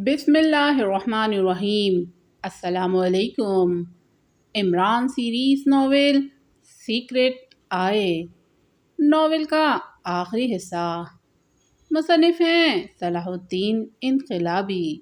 بسم اللہ الرحمن الرحیم۔ السلام علیکم۔ عمران سیریز ناول سیکرٹ آئے ناول کا آخری حصہ۔ مصنف ہیں صلاح الدین انقلابی۔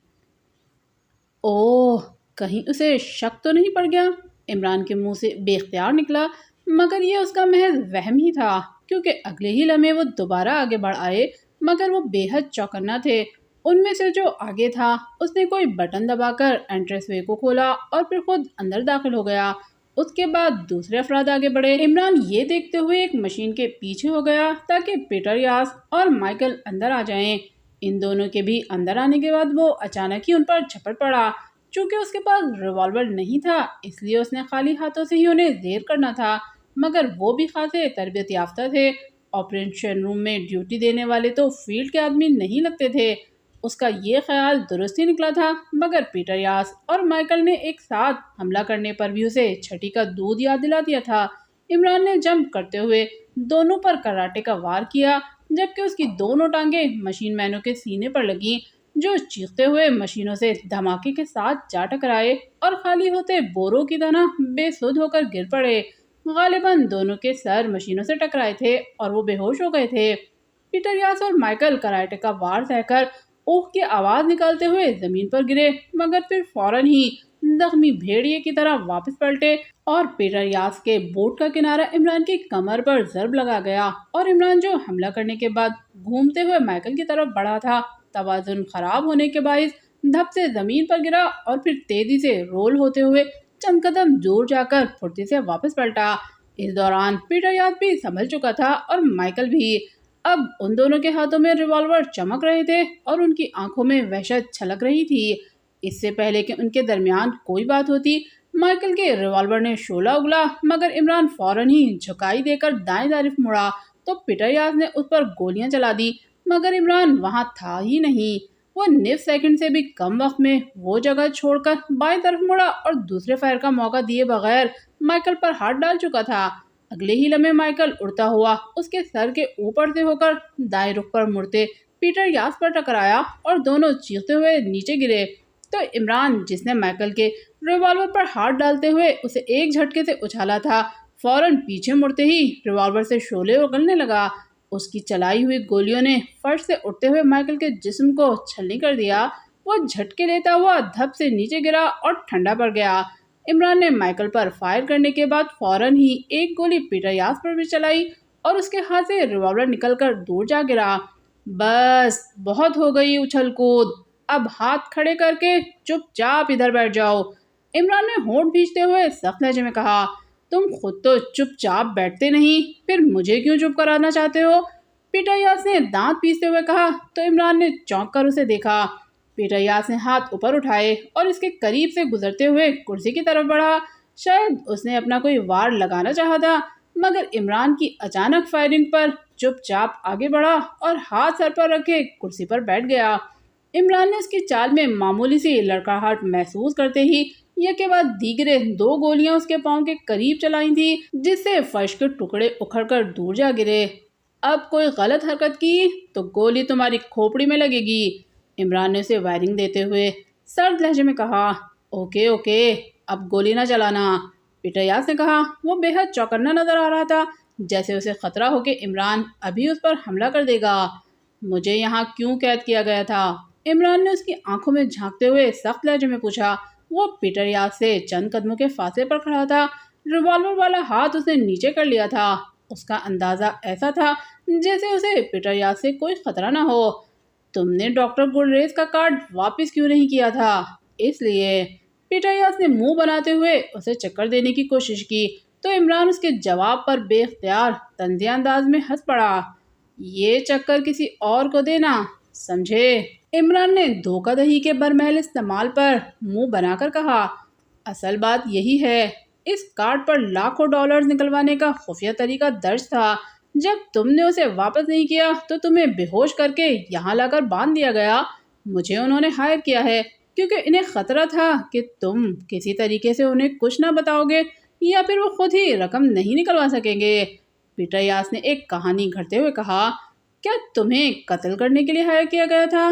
اوہ، کہیں اسے شک تو نہیں پڑ گیا؟ عمران کے منہ سے بے اختیار نکلا، مگر یہ اس کا محض وہم ہی تھا، کیونکہ اگلے ہی لمحے وہ دوبارہ آگے بڑھ آئے، مگر وہ بے حد چوکنا تھے۔ ان میں سے جو آگے تھا اس نے کوئی بٹن دبا کر انٹریس وے کو کھولا اور پھر خود اندر داخل ہو گیا۔ اس کے بعد دوسرے افراد آگے بڑھے۔ عمران یہ دیکھتے ہوئے ایک مشین کے پیچھے ہو گیا تاکہ پیٹر یاس اور مائیکل اندر آ جائیں۔ ان دونوں کے بھی اندر آنے کے بعد وہ اچانک ہی ان پر جھپٹ پڑا۔ چونکہ اس کے پاس ریوالور نہیں تھا، اس لیے اس نے خالی ہاتھوں سے ہی انہیں زیر کرنا تھا، مگر وہ بھی خاصے تربیت یافتہ تھے۔ آپریشن روم میں ڈیوٹی دینے والے تو فیلڈ کے آدمی نہیں لگتے تھے۔ اس کا یہ خیال درست ہی نکلا تھا، مگر پیٹر یاس اور مائیکل نے ایک ساتھ حملہ کرنے پر بھی اسے چھٹی کا دودھ یاد دلا دیا تھا۔ عمران نے جمپ کرتے ہوئے دونوں پر کراٹے کا وار کیا، جبکہ اس کی دونوں ٹانگیں مشین مینوں کے سینے پر لگیں، جو چیختے ہوئے مشینوں سے دھماکے کے ساتھ جا ٹکرائے اور خالی ہوتے بوروں کی طرح بے سدھ ہو کر گر پڑے۔ غالباً دونوں کے سر مشینوں سے ٹکرائے تھے اور وہ بے ہوش ہو گئے تھے۔ پیٹر یاس اور مائیکل کراٹے کا وار سہ کر اوہ کی آواز نکالتے ہوئے زمین پر گرے، مگر پھر فوراً ہی زخمی بھیڑیے کی طرح واپس پلٹے اور پیٹر یاس کے بوٹ کا کنارہ عمران کی کمر پر ضرب لگا گیا، اور عمران جو حملہ کرنے کے بعد گھومتے ہوئے مائیکل کی طرف بڑھا تھا، توازن خراب ہونے کے باعث دھپ سے زمین پر گرا اور پھر تیزی سے رول ہوتے ہوئے چند قدم دور جا کر پھرتی سے واپس پلٹا۔ اس دوران پیٹر یاس بھی سنبھل چکا تھا اور مائیکل بھی۔ اب ان دونوں کے ہاتھوں میں ریوالور چمک رہے تھے اور ان کی آنکھوں میں وحشت چھلک رہی تھی۔ اس سے پہلے کہ ان کے درمیان کوئی بات ہوتی، مائیکل کے ریوالور نے شعلہ اگلا، مگر عمران فوراً ہی جھکائی دے کر دائیں طرف مڑا تو پیٹر یاس نے اس پر گولیاں چلا دی، مگر عمران وہاں تھا ہی نہیں۔ وہ نصف سیکنڈ سے بھی کم وقت میں وہ جگہ چھوڑ کر بائیں طرف مڑا اور دوسرے فائر کا موقع دیے بغیر مائیکل پر ہاتھ ڈال چکا تھا۔ اگلے ہی لمحے مائیکل اڑتا ہوا اس کے سر کے اوپر سے ہو کر دائیں رخ پر مڑتے پیٹر یاس پر ٹکرایا اور دونوں چیختے ہوئے نیچے گرے۔ تو عمران، جس نے مائیکل کے ریوالور پر ہاتھ ڈالتے ہوئے اسے ایک جھٹکے سے اچھالا تھا، فوراً پیچھے مڑتے ہی ریوالور سے شعلے اگلنے لگا۔ اس کی چلائی ہوئی گولیوں نے فرش سے اٹھتے ہوئے مائیکل کے جسم کو چھلنی کر دیا۔ وہ جھٹکے لیتا ہوا دھپ سے نیچے گرا اور ٹھنڈا پڑ گیا۔ عمران نے مائیکل پر فائر کرنے کے بعد فوراً ہی ایک گولی پیٹر یاس پر بھی چلائی اور اس کے ہاتھ سے ریوالور نکل کر دور جا گرا۔ بس بہت ہو گئی اچھل کود، اب ہاتھ کھڑے کر کے چپ چاپ ادھر بیٹھ جاؤ۔ عمران نے ہونٹ بھینچتے ہوئے سخت لہجے میں کہا۔ تم خود تو چپ چاپ بیٹھتے نہیں، پھر مجھے کیوں چپ کرانا چاہتے ہو؟ پیٹر یاس نے دانت پیستے ہوئے کہا تو عمران نے چونک کر اسے دیکھا۔ پیٹر یاس نے ہاتھ اوپر اٹھائے اور اس کے قریب سے گزرتے ہوئے کرسی کی طرف بڑھا۔ شاید اس نے اپنا کوئی وار لگانا چاہا تھا، مگر عمران کی اچانک فائرنگ پر چپ چاپ آگے بڑھا اور ہاتھ سر پر رکھے کرسی پر بیٹھ گیا۔ عمران نے اس کی چال میں معمولی سی لڑکھڑاہٹ محسوس کرتے ہی یکے بعد دیگرے دو گولیاں اس کے پاؤں کے قریب چلائی تھیں، جس سے فرش کے ٹکڑے اکھڑ کر دور جا گرے۔ اب کوئی غلط حرکت کی تو گولی تمہاری کھوپڑی میں لگے گی، عمران نے اسے وارننگ دیتے ہوئے سرد لہجے میں کہا۔ اوکے اوکے، اب گولی نہ چلانا، پیٹر یاس نے کہا۔ وہ بے حد چوکنا نظر آ رہا تھا، جیسے اسے خطرہ ہو کہ عمران ابھی اس پر حملہ کر دے گا۔ مجھے یہاں کیوں قید کیا گیا تھا؟ عمران نے اس کی آنکھوں میں جھانکتے ہوئے سخت لہجے میں پوچھا۔ وہ پیٹر یاس سے چند قدموں کے فاصلے پر کھڑا تھا، ریوالور والا ہاتھ اس نے نیچے کر لیا تھا۔ اس کا اندازہ ایسا تھا جیسے اسے پیٹر یاس سے کوئی خطرہ نہ ہو۔ تم نے ڈاکٹر گلریز کا کارڈ واپس کیوں نہیں کیا تھا؟ اس لیے۔ پیٹر یاس نے منہ بناتے ہوئے اسے چکر دینے کی کوشش کی تو عمران اس کے جواب پر بے اختیار طنزیہ انداز میں ہنس پڑا۔ یہ چکر کسی اور کو دینا، سمجھے؟ عمران نے دھوکہ دہی کے برمحل استعمال پر منہ بنا کر کہا۔ اصل بات یہی ہے، اس کارڈ پر لاکھوں ڈالرز نکلوانے کا خفیہ طریقہ درج تھا۔ جب تم نے اسے واپس نہیں کیا تو تمہیں بے ہوش کر کے یہاں لا کر باندھ دیا گیا۔ مجھے انہوں نے ہائر کیا ہے کیونکہ انہیں خطرہ تھا کہ تم کسی طریقے سے انہیں کچھ نہ بتاؤ گے یا پھر وہ خود ہی رقم نہیں نکلوا سکیں گے۔ پیٹر یاس نے ایک کہانی گھڑتے ہوئے کہا۔ کیا تمہیں قتل کرنے کے لیے ہائر کیا گیا تھا؟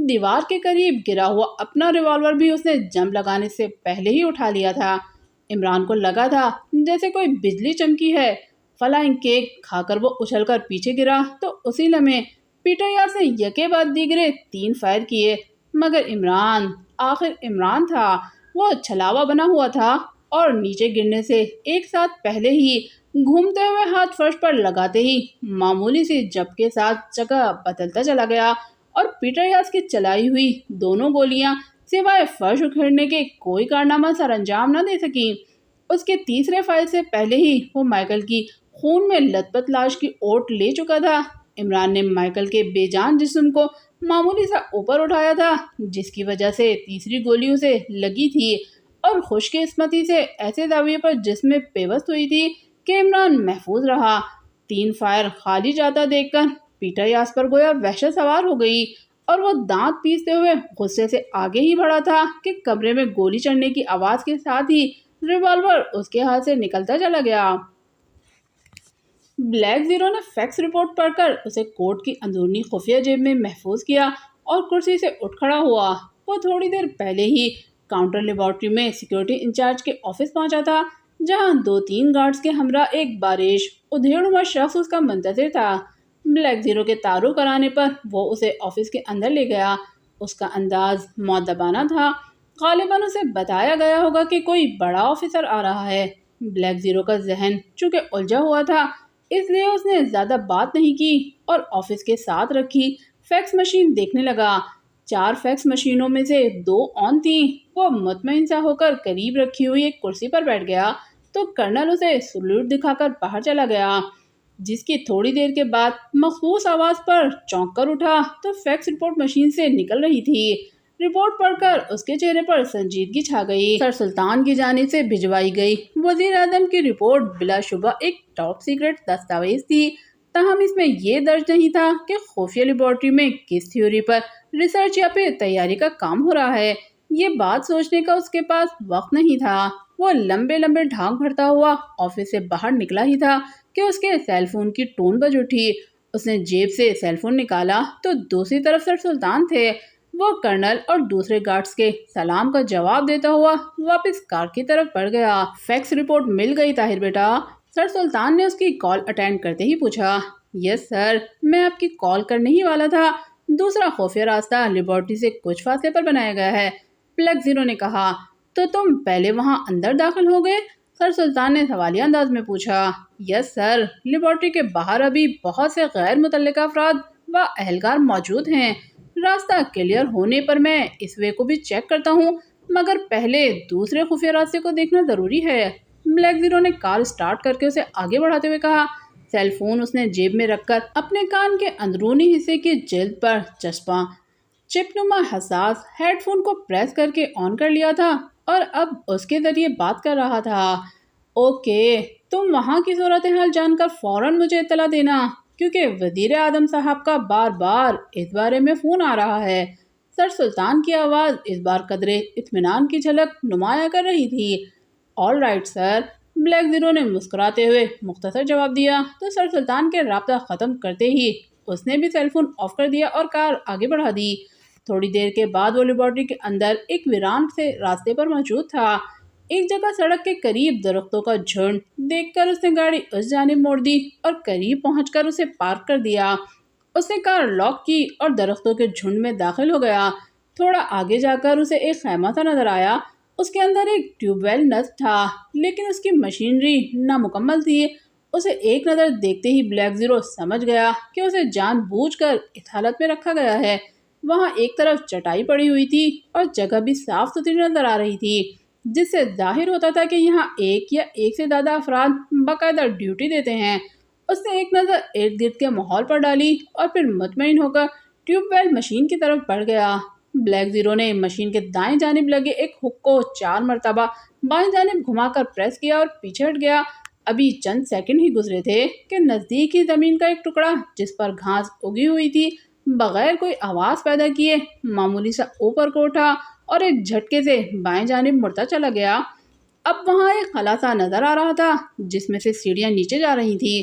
دیوار کے قریب گرا ہوا اپنا ریوالور بھی اس نے جمپ لگانے سے پہلے ہی اٹھا لیا تھا۔ عمران کو لگا تھا جیسے کوئی بجلی چمکی ہے۔ فلائنگ کیک کھا کر وہ اچھل کر پیچھے گرا تو اسی لمحے پیٹر یاس نے یکے بعد دیگرے 3 فائر کیے، مگر عمران آخر عمران تھا۔ وہ چھلاوا بنا ہوا تھا اور نیچے گرنے سے ایک ساتھ پہلے ہی گھومتے ہوئے ہاتھ فرش پر لگاتے ہی معمولی سی جب کے ساتھ جگہ بدلتا چلا گیا اور پیٹر یاس کی چلائی ہوئی دونوں گولیاں سوائے فرش اکھیڑنے کے کوئی کارنامہ سر انجام نہ دے سکیں۔ اس کے تیسرے فائر سے پہلے ہی وہ مائیکل کی خون میں لت پت لاش کی اوٹ لے چکا تھا۔ عمران نے مائیکل کے بے جان جسم کو معمولی سا اوپر اٹھایا تھا، جس کی وجہ سے تیسری گولی اسے لگی تھی اور خوش قسمتی سے ایسے زاویے پر جسم میں پیوست ہوئی تھی کہ عمران محفوظ رہا۔ 3 فائر خالی جاتا دیکھ کر پیٹر یاس پر گویا وحشت سوار ہو گئی اور وہ دانت پیستے ہوئے غصے سے آگے ہی بڑھا تھا کہ کمرے میں گولی چڑھنے کی آواز کے ساتھ ہی ریوالور اس کے ہاتھ سے نکلتا چلا گیا۔ بلیک زیرو نے فیکس رپورٹ پڑھ کر اسے کوٹ کی اندرونی خفیہ جیب میں محفوظ کیا اور کرسی سے اٹھ کھڑا ہوا۔ وہ تھوڑی دیر پہلے ہی کاؤنٹر لیبارٹری میں سیکیورٹی انچارج کے آفس پہنچا تھا، جہاں 2-3 گارڈز کے ہمراہ ایک باریش ادھیڑ ہوا شخص اس کا منتظر تھا۔ بلیک زیرو کے تعارف کرانے پر وہ اسے آفس کے اندر لے گیا۔ اس کا انداز مؤدبانہ تھا، غالباً اسے بتایا گیا ہوگا کہ کوئی بڑا آفیسر آ رہا ہے۔ بلیک زیرو کا ذہن چونکہ الجھا ہوا تھا، اس لیے اس نے زیادہ بات نہیں کی اور آفس کے ساتھ رکھی فیکس مشین دیکھنے لگا۔ 4 فیکس مشینوں میں سے 2 آن تھیں۔ وہ مطمئن سا ہو کر قریب رکھی ہوئی ایک کرسی پر بیٹھ گیا تو کرنل اسے سلوٹ دکھا کر باہر چلا گیا، جس کی تھوڑی دیر کے بعد مخصوص آواز پر چونک کر اٹھا تو فیکس رپورٹ مشین سے نکل رہی تھی۔ رپورٹ پڑھ کر اس کے چہرے پر سنجیدگی چھا گئی۔ سر سلطان کی جانب سے بھجوائی گئی وزیر اعظم کی رپورٹ بلا شبہ ایک ٹاپ سیکرٹ دستاویز تھی، تاہم اس میں یہ درج نہیں تھا کہ خفیہ لیبارٹری میں کس تھیوری پر ریسرچ یا پھر تیاری کا کام ہو رہا ہے۔ یہ بات سوچنے کا اس کے پاس وقت نہیں تھا۔ وہ لمبے لمبے ڈھانک بھرتا ہوا آفس سے باہر نکلا ہی تھا کہ اس کے سیل فون کی ٹون بج اٹھی۔ اس نے جیب سے سیل فون نکالا تو دوسری طرف سر سلطان تھے۔ وہ کرنل اور دوسرے گارڈز کے سلام کا جواب دیتا ہوا واپس کار کی طرف بڑھ گیا۔ فیکس رپورٹ مل گئی طاہر بیٹا؟ سر سلطان نے اس کی کال اٹینڈ کرتے ہی پوچھا۔ یس سر، میں آپ کی کال کرنے ہی والا تھا۔ دوسرا خفیہ راستہ لیبارٹری سے کچھ فاصلے پر بنایا گیا ہے، بلیک زیرو نے کہا۔ تو تم پہلے وہاں اندر داخل ہو گئے؟ سر سلطان نے سوالیہ انداز میں پوچھا۔ یس سر، لیبارٹری کے باہر ابھی بہت سے غیر متعلقہ افراد و اہلکار موجود ہیں۔ راستہ کلیئر ہونے پر میں اس وے کو بھی چیک کرتا ہوں، مگر پہلے دوسرے خفیہ راستے کو دیکھنا ضروری ہے۔ بلیک زیرو نے کار سٹارٹ کر کے اسے آگے بڑھاتے ہوئے کہا۔ سیل فون اس نے جیب میں رکھ کر اپنے کان کے اندرونی حصے کی جلد پر چسپاں چپ نما حساس ہیڈ فون کو پریس کر کے آن کر لیا تھا اور اب اس کے ذریعے بات کر رہا تھا۔ اوکے، تم وہاں کی صورتحال جان کر فوراً مجھے اطلاع دینا، کیونکہ وزیر اعظم صاحب کا بار بار اس بارے میں فون آ رہا ہے۔ سر سلطان کی آواز اس بار قدرے اطمینان کی جھلک نمایاں کر رہی تھی۔ All right sir, black zero نے مسکراتے ہوئے مختصر جواب دیا تو سر سلطان کے رابطہ ختم کرتے ہی اس نے بھی سیل فون آف کر دیا اور کار آگے بڑھا دی۔ تھوڑی دیر کے بعد وہ لیبارٹری کے اندر ایک ویران سے راستے پر موجود تھا۔ ایک جگہ سڑک کے قریب درختوں کا جھنڈ دیکھ کر اس نے گاڑی اس جانب موڑ دی اور قریب پہنچ کر اسے پارک کر دیا۔ اس نے کار لاک کی اور درختوں کے جھنڈ میں داخل ہو گیا۔ تھوڑا آگے جا کر اسے ایک خیمہ سا نظر آیا۔ اس کے اندر ایک ٹیوب ویل نصب تھا، لیکن اس کی مشینری نامکمل تھی۔ اسے ایک نظر دیکھتے ہی بلیک زیرو سمجھ گیا کہ اسے جان بوجھ کر اس حالت میں رکھا گیا ہے۔ وہاں ایک طرف چٹائی پڑی ہوئی تھی اور جگہ بھی صاف ستھری نظر آ رہی تھی، جس سے ظاہر ہوتا تھا کہ یہاں ایک یا ایک سے زیادہ افراد باقاعدہ ڈیوٹی دیتے ہیں۔ اس نے ایک نظر ارد گرد کے ماحول پر ڈالی اور پھر مطمئن ہو کر ٹیوب ویل مشین کی طرف بڑھ گیا۔ بلیک زیرو نے مشین کے دائیں جانب لگے ایک ہک کو 4 مرتبہ بائیں جانب گھما کر پریس کیا اور پیچھے ہٹ گیا۔ ابھی چند سیکنڈ ہی گزرے تھے کہ نزدیک ہی زمین کا ایک ٹکڑا جس پر گھاس اگی ہوئی تھی بغیر کوئی آواز پیدا کیے معمولی سا اوپر کو اٹھا اور ایک جھٹکے سے بائیں جانب مڑتا چلا گیا۔ اب وہاں ایک خلا سا نظر آ رہا تھا جس میں سے سیڑھیاں نیچے جا رہی تھی۔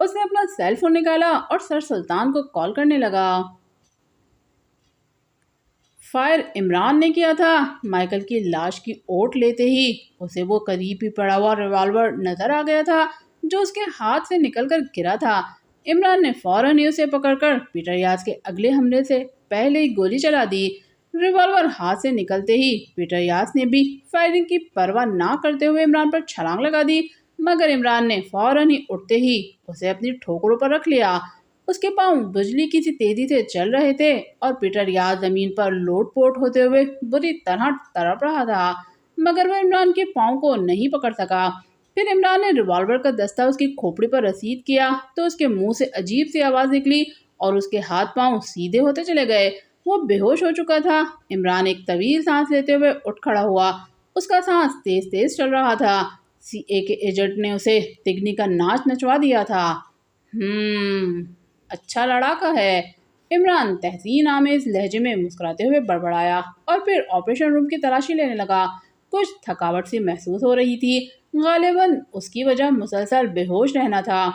اس نے اپنا سیل فون نکالا اور سر سلطان کو کال کرنے لگا۔ فائر عمران نے کیا تھا۔ مائیکل کی لاش کی اوٹ لیتے ہی اسے وہ قریب ہی پڑا ہوا ریوالور نظر آ گیا تھا جو اس کے ہاتھ سے نکل کر گرا تھا۔ عمران نے فوراً ہی اسے پکڑ کر پیٹر یاس کے اگلے حملے سے پہلے ہی گولی چلا دی۔ ریوالور ہاتھ سے نکلتے ہی پیٹر یاس نے بھی فائرنگ کی پرواہ نہ کرتے ہوئے عمران پر چھلانگ لگا دی، مگر عمران نے فوراً ہی اٹھتے ہی اسے اپنی ٹھوکروں پر رکھ لیا۔ اس کے پاؤں بجلی کی سی تیزی سے چل رہے تھے اور پیٹر یاس زمین پر لوٹ پوٹ ہوتے ہوئے بری طرح تڑپ رہا تھا، مگر وہ عمران کے پاؤں کو نہیں پکڑ سکا۔ پھر عمران نے ریوالور کا دستہ اس کی کھوپڑی پر رسید کیا تو اس کے منہ سے عجیب سی آواز نکلی اور اس کے ہاتھ پاؤں سیدھے ہوتے چلے گئے۔ وہ بے ہوش ہو چکا تھا۔ عمران ایک طویل سانس لیتے ہوئے اٹھ کھڑا ہوا۔ اس کا سانس تیز تیز چل رہا تھا۔ CIA کے ایجنٹ نے اسے تگنی کا ناچ نچوا دیا تھا۔ اچھا لڑاکا ہے، عمران تحسین آمیز لہجے میں مسکراتے ہوئے بڑبڑایا اور پھر آپریشن روم کی تلاشی لینے لگا۔ کچھ تھکاوٹ سی محسوس ہو رہی تھی، غالباً اس کی وجہ مسلسل بے ہوش رہنا تھا۔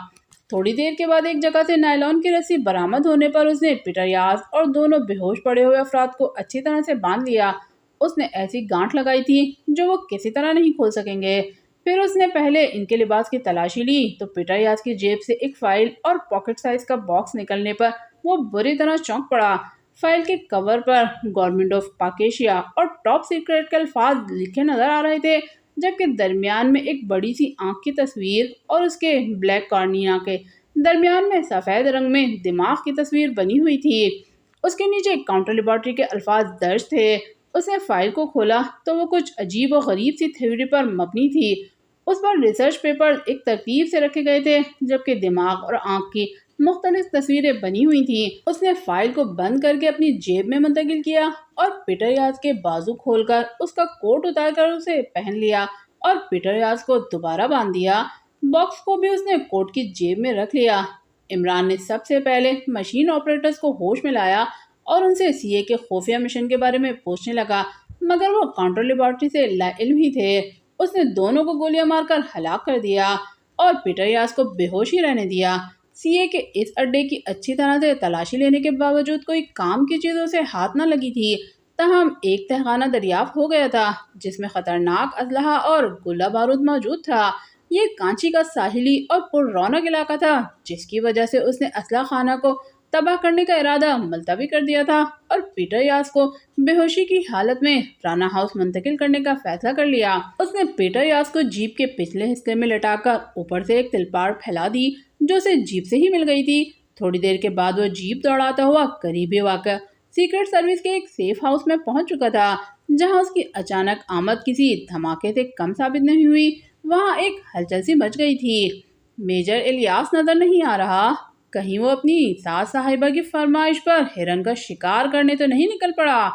تھوڑی دیر کے بعد ایک جگہ سے نائلون کی رسی برآمد ہونے پر اس نے پیٹر یاس اور دونوں بے ہوش پڑے ہوئے افراد کو اچھی طرح سے باندھ لیا۔ اس نے ایسی گانٹھ لگائی تھی جو وہ کسی طرح نہیں کھول سکیں گے۔ پھر اس نے پہلے ان کے لباس کی تلاشی لی تو پیٹر یاس کی جیب سے ایک فائل اور پاکٹ سائز کا باکس نکلنے پر وہ بری طرح چونک پڑا۔ فائل کے کور پر گورنمنٹ آف پاکیشیا اور ٹاپ سیکرٹ کے الفاظ لکھے نظر آ رہے تھے، جبکہ درمیان میں ایک بڑی سی آنکھ کی تصویر اور اس کے بلیک کارنیا کے درمیان میں سفید رنگ میں دماغ کی تصویر بنی ہوئی تھی۔ اس کے نیچے کاؤنٹر لیبارٹری کے الفاظ درج تھے۔ اس نے فائل کو کھولا تو وہ کچھ عجیب و غریب سی تھیوری پر مبنی تھی۔ اس پر ریسرچ پیپر ایک ترتیب سے رکھے گئے تھے، جبکہ دماغ اور آنکھ کی مختلف تصویریں بنی ہوئی تھیں۔ اس نے فائل کو بند کر کے اپنی جیب میں منتقل کیا اور پیٹر یاس کے بازو کھول کر اس کا کوٹ اتار کر اسے پہن لیا اور پیٹر یاس کو دوبارہ باندھ دیا۔ باکس کو بھی اس نے کوٹ کی جیب میں رکھ لیا۔ عمران نے سب سے پہلے مشین آپریٹرز کو ہوش میں لایا اور ان سے CIA کے خفیہ مشن کے بارے میں پوچھنے لگا، مگر وہ کاؤنٹر لیبارٹری سے لا علم ہی تھے۔ اس نے دونوں کو گولیاں مار کر ہلاک کر دیا اور پیٹر یاس کو بے ہوش ہی رہنے دیا۔ CIA کے اس اڈے کی اچھی طرح سے تلاشی لینے کے باوجود کوئی کام کی چیزوں سے ہاتھ نہ لگی تھی، تاہم ایک تہخانہ دریافت ہو گیا تھا جس میں خطرناک اسلحہ اور گولہ بارود موجود تھا۔ یہ کانچی کا ساحلی اور پر رونق علاقہ تھا، جس کی وجہ سے اس نے اسلحہ خانہ کو تباہ کرنے کا ارادہ ملتوی کر دیا تھا اور پیٹر یاس کو بے ہوشی کی حالت میں رانا ہاؤس منتقل کرنے کا فیصلہ کر لیا۔ اس نے پیٹر یاس کو جیپ کے پچھلے حصے میں لٹا کر اوپر سے ایک تلپاڑ پھیلا دی جو اسے جیپ سے ہی مل گئی تھی۔ تھوڑی دیر کے بعد وہ جیپ دوڑاتا ہوا قریبی واقع سیکرٹ سروس کے ایک سیف ہاؤس میں پہنچ چکا تھا، جہاں اس کی اچانک آمد کسی دھماکے سے کم ثابت نہیں ہوئی۔ وہاں ایک ہلچل سی مچ گئی تھی۔ میجر الیاس نظر نہیں آ رہا، کہیں وہ اپنی ساس صاحبہ کی فرمائش پر ہرن کا شکار کرنے تو نہیں نکل پڑا؟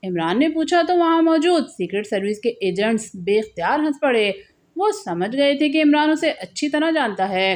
عمران نے پوچھا تو وہاں موجود سیکرٹ سروس کے ایجنٹس بے اختیار ہنس پڑے۔ وہ سمجھ گئے تھے کہ عمران اسے اچھی طرح جانتا ہے۔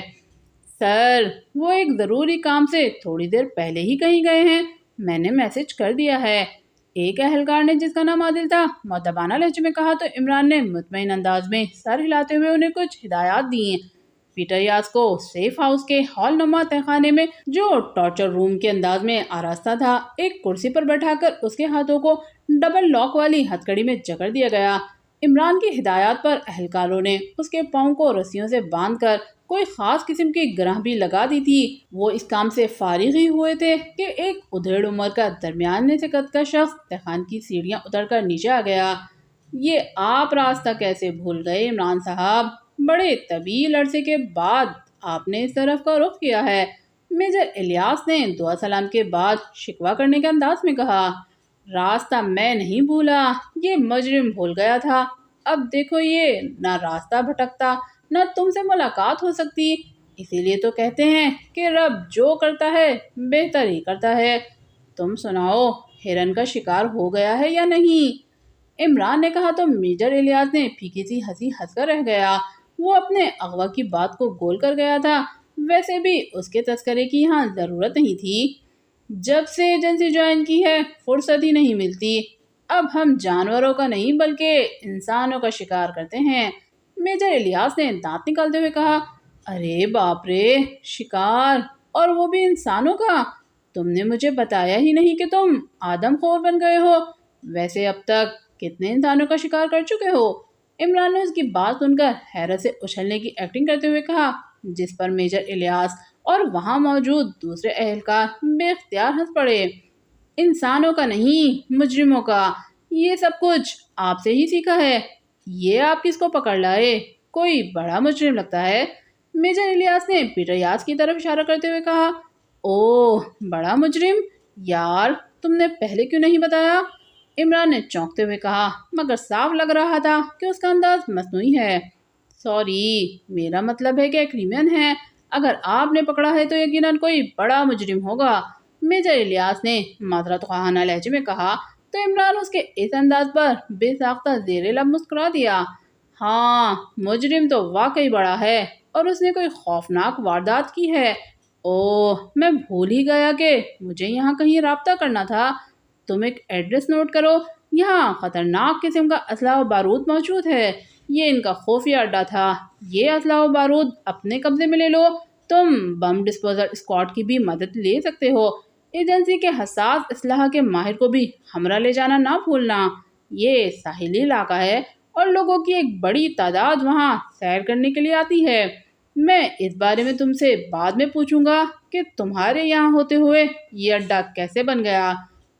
سر، وہ ایک ضروری کام سے تھوڑی دیر پہلے ہی کہیں گئے ہیں، میں نے میسج کر دیا ہے، ایک اہلکار نے جس کا نام عادل تھا مؤدبانہ لہجے میں کہا تو عمران نے مطمئن انداز میں سر ہلاتے ہوئے انہیں کچھ ہدایات دیں۔ پیٹر یاس کو سیف ہاؤس کے ہال نما تہخانے میں جو ٹارچر روم کے انداز میں آراستہ تھا ایک کرسی پر بیٹھا کر اس کے ہاتھوں کو ڈبل لاک والی ہتھکڑی میں جکڑ دیا گیا۔ عمران کی ہدایات پر اہلکاروں نے اس کے پاؤں کو رسیوں سے باندھ کر کوئی خاص قسم کی گرہ بھی لگا دی تھی۔ وہ اس کام سے فارغ ہی ہوئے تھے کہ ایک ادھیڑ عمر کا درمیانے سے قد کا شخص تہخانے کی سیڑھیاں اتر کر نیچے آ گیا۔ یہ آپ راستہ کیسے بھول گئے عمران صاحب؟ بڑے طویل عرصے کے بعد آپ نے اس طرف کا رخ کیا ہے، میجر الیاس نے دعا سلام کے بعد شکوہ کرنے کے انداز میں کہا۔ راستہ میں نہیں بھولا، یہ مجرم بھول گیا تھا۔ اب دیکھو یہ نہ راستہ بھٹکتا نہ تم سے ملاقات ہو سکتی، اسی لیے تو کہتے ہیں کہ رب جو کرتا ہے بہتر ہی کرتا ہے۔ تم سناؤ، ہرن کا شکار ہو گیا ہے یا نہیں؟ عمران نے کہا تو میجر الیاس نے پھیکی سی ہنسی ہنس کر رہ گیا۔ وہ اپنے اغوا کی بات کو گول کر گیا تھا، ویسے بھی اس کے تذکرے کی یہاں ضرورت نہیں تھی۔ جب سے ایجنسی جوائن کی ہے فرصت ہی نہیں ملتی، اب ہم جانوروں کا نہیں بلکہ انسانوں کا شکار کرتے ہیں۔ میجر الیاس نے دانت نکالتے ہوئے کہا، ارے باپ رے، شکار، اور وہ بھی انسانوں کا! تم نے مجھے بتایا ہی نہیں کہ تم آدم خور بن گئے ہو۔ ویسے اب تک کتنے انسانوں کا شکار کر چکے ہو؟ عمران نے اس کی بات سن کر حیرت سے اچھلنے کی ایکٹنگ کرتے ہوئے کہا، جس پر میجر الیاس اور وہاں موجود دوسرے اہلکار بے اختیار ہنس پڑے۔ انسانوں کا نہیں، مجرموں کا! یہ سب کچھ آپ سے ہی سیکھا ہے۔ یہ آپ کس کو پکڑ لائے؟ کوئی بڑا مجرم لگتا ہے۔ میجر الیاس نے پیٹر یاس کی طرف اشارہ کرتے ہوئے کہا، اوہ، بڑا مجرم؟ یار، تم نے پہلے کیوں نہیں بتایا؟ عمران نے چونکتے ہوئے کہا، مگر صاف لگ رہا تھا کہ اس کا انداز مصنوعی ہے۔ سوری، میرا مطلب ہے کہ کریمین ہے۔ اگر آپ نے پکڑا ہے تو یقیناً کوئی بڑا مجرم ہوگا۔ میجر الیاس نے معذرت خواہانہ لہجے میں کہا تو عمران اس کے اس انداز پر بے ساختہ زیر لب مسکرا دیا۔ ہاں، مجرم تو واقعی بڑا ہے اور اس نے کوئی خوفناک واردات کی ہے۔ اوہ، میں بھول ہی گیا کہ مجھے یہاں کہیں رابطہ کرنا تھا۔ تم ایک ایڈریس نوٹ کرو، یہاں خطرناک قسم کا اسلحہ و بارود موجود ہے۔ یہ ان کا خفیہ اڈہ تھا۔ یہ اسلحہ و بارود اپنے قبضے میں لے لو۔ تم بم ڈسپوزل اسکواڈ کی بھی مدد لے سکتے ہو۔ ایجنسی کے حساس اسلحہ کے ماہر کو بھی ہمراہ لے جانا نہ بھولنا۔ یہ ساحلی علاقہ ہے اور لوگوں کی ایک بڑی تعداد وہاں سیر کرنے کے لیے آتی ہے۔ میں اس بارے میں تم سے بعد میں پوچھوں گا کہ تمہارے یہاں ہوتے ہوئے یہ اڈہ کیسے بن گیا۔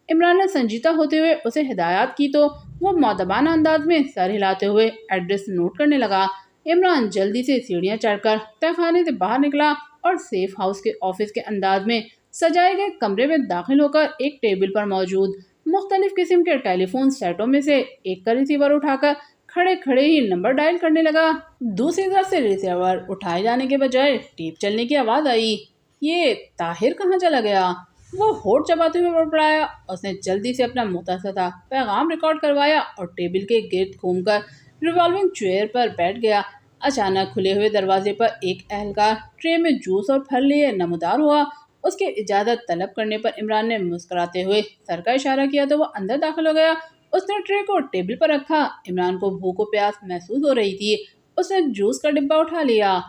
عمران نے سنجیدہ ہوتے ہوئے اسے ہدایات کی تو وہ مؤدبانہ انداز میں سر ہلاتے ہوئے ایڈریس نوٹ کرنے لگا۔ عمران جلدی سے سیڑھیاں چڑھ کر تہہ خانے سے باہر نکلا اور سیف ہاؤس کے آفس کے انداز میں سجائے گئے کمرے میں داخل ہو کر ایک ٹیبل پر موجود مختلف قسم کے ٹیلی فون سیٹوں میں سے ایک کا ریسیور اٹھا کر کھڑے کھڑے ہی نمبر ڈائل کرنے لگا۔ دوسری طرف سے ریسیور اٹھائے جانے کے بجائے ٹیپ چلنے کی آواز آئی۔ یہ طاہر کہاں چلا گیا؟ وہ ہونٹ چباتے ہوئے بڑبڑایا۔ اس نے جلدی سے اپنا مختصر پیغام ریکارڈ کروایا اور ٹیبل کے گرد گھوم کر ریوالونگ چیئر پر بیٹھ گیا۔ اچانک کھلے ہوئے دروازے پر ایک اہلکار ٹرے میں جوس اور پھل لیے نمودار ہوا۔ اس کے اجازت طلب کرنے پر عمران نے مسکراتے ہوئے سر کا اشارہ کیا تو وہ اندر داخل ہو گیا۔ اس نے ٹرے کو ٹیبل پر رکھا۔ عمران کو بھوک و پیاس محسوس ہو رہی تھی۔ اس نے جوس کا ڈبہ اٹھا لیا۔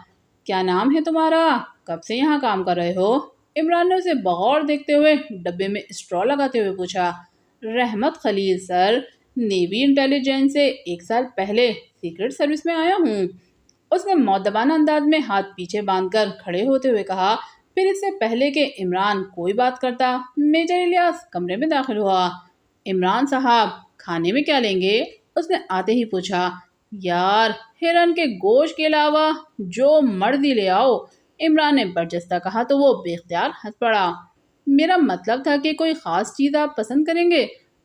کیا نام ہے تمہارا؟ کب سے یہاں کام کر رہے ہو؟ عمران نے اسے بغور دیکھتے ہوئے ڈبے میں اسٹرا لگاتے ہوئے پوچھا۔ رحمت خلیل سر، نیوی انٹیلیجنس سے 1 سال پہلے سیکرٹ سروس میں آیا ہوں۔ اس نے مؤدبانہ انداز میں ہاتھ پیچھے باندھ کر کھڑے ہوتے ہوئے کہا۔ پھر اس سے پہلے کہ عمران کوئی بات کرتا، میجر الیاس کمرے میں داخل ہوا۔ عمران صاحب، کھانے میں کیا لیں گے؟ اس نے آتے ہی پوچھا۔ یار، ہرن کے گوشت کے علاوہ جو مرضی لے آؤ، عمران نے برجستہ کہا تو وہ بے اختیار ہنس پڑا۔ میرا مطلب تھا کہ کوئی خاص چیز آپ پسند کریں گے،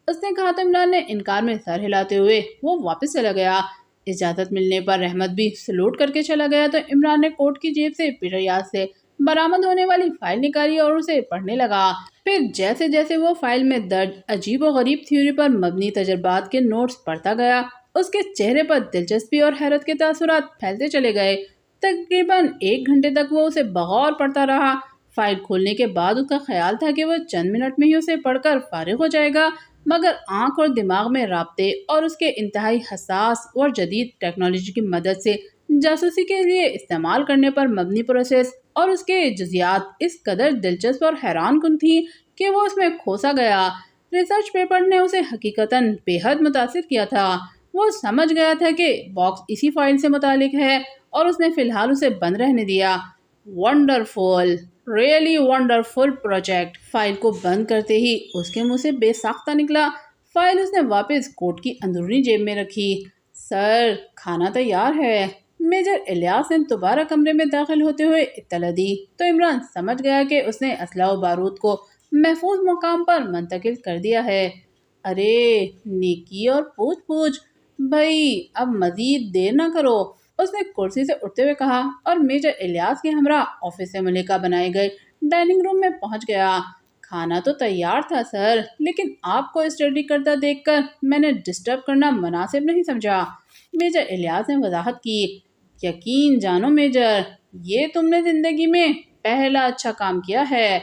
اس نے کہا تو عمران نے انکار میں سر ہلاتے ہوئے وہ واپس چلا گیا۔ اجازت ملنے پر رحمت بھی سلوٹ کر کے چلا گیا تو عمران نے کوٹ کی جیب سے پیٹر یاس سے برآمد ہونے والی فائل نکالی اور اسے پڑھنے لگا۔ پھر جیسے جیسے وہ فائل میں درج عجیب و غریب تھیوری پر مبنی تجربات کے نوٹس پڑھتا گیا، اس کے چہرے پر دلچسپی اور حیرت کے تاثرات پھیلتے چلے گئے۔ تقریباً 1 گھنٹے تک وہ اسے بغور پڑھتا رہا۔ فائل کھولنے کے بعد اس کا خیال تھا کہ وہ چند منٹ میں ہی اسے پڑھ کر فارغ ہو جائے گا، مگر آنکھ اور دماغ میں رابطے اور اس کے انتہائی حساس اور جدید ٹیکنالوجی کی مدد سے جاسوسی کے لیے استعمال کرنے پر مبنی پروسیس اور اس کے جزیات اس قدر دلچسپ اور حیران کن تھی کہ وہ اس میں کھوسا گیا۔ ریسرچ پیپر نے اسے حقیقتاً بے حد متاثر کیا تھا۔ وہ سمجھ گیا تھا کہ باکس اسی فائل سے متعلق ہے اور اس نے فی الحال اسے بند رہنے دیا۔ Wonderful, really wonderful project. File کو بند کرتے ہی اس کے منہ سے بے ساختہ نکلا۔ فائل اس نے واپس کوٹ کی اندرونی جیب میں رکھی۔ سر، کھانا تیار ہے۔ میجر الیاس نے دوبارہ کمرے میں داخل ہوتے ہوئے اطلاع دی تو عمران سمجھ گیا کہ اس نے اسلحہ و بارود کو محفوظ مقام پر منتقل کر دیا ہے۔ ارے نیکی اور پوچھ پوچھ، بھائی اب مزید دیر نہ کرو، اس نے کرسی سے اٹھتے ہوئے کہا اور میجر الیاس کے ہمراہ آفس سے ملکہ بنائے گئے ڈائننگ روم میں پہنچ گیا۔ کھانا تو تیار تھا سر، لیکن آپ کو اسٹڈی کرتا دیکھ کر میں نے ڈسٹرب کرنا مناسب نہیں سمجھا، میجر الیاس نے وضاحت کی۔ یقین جانو میجر، یہ تم نے زندگی میں پہلا اچھا کام کیا ہے،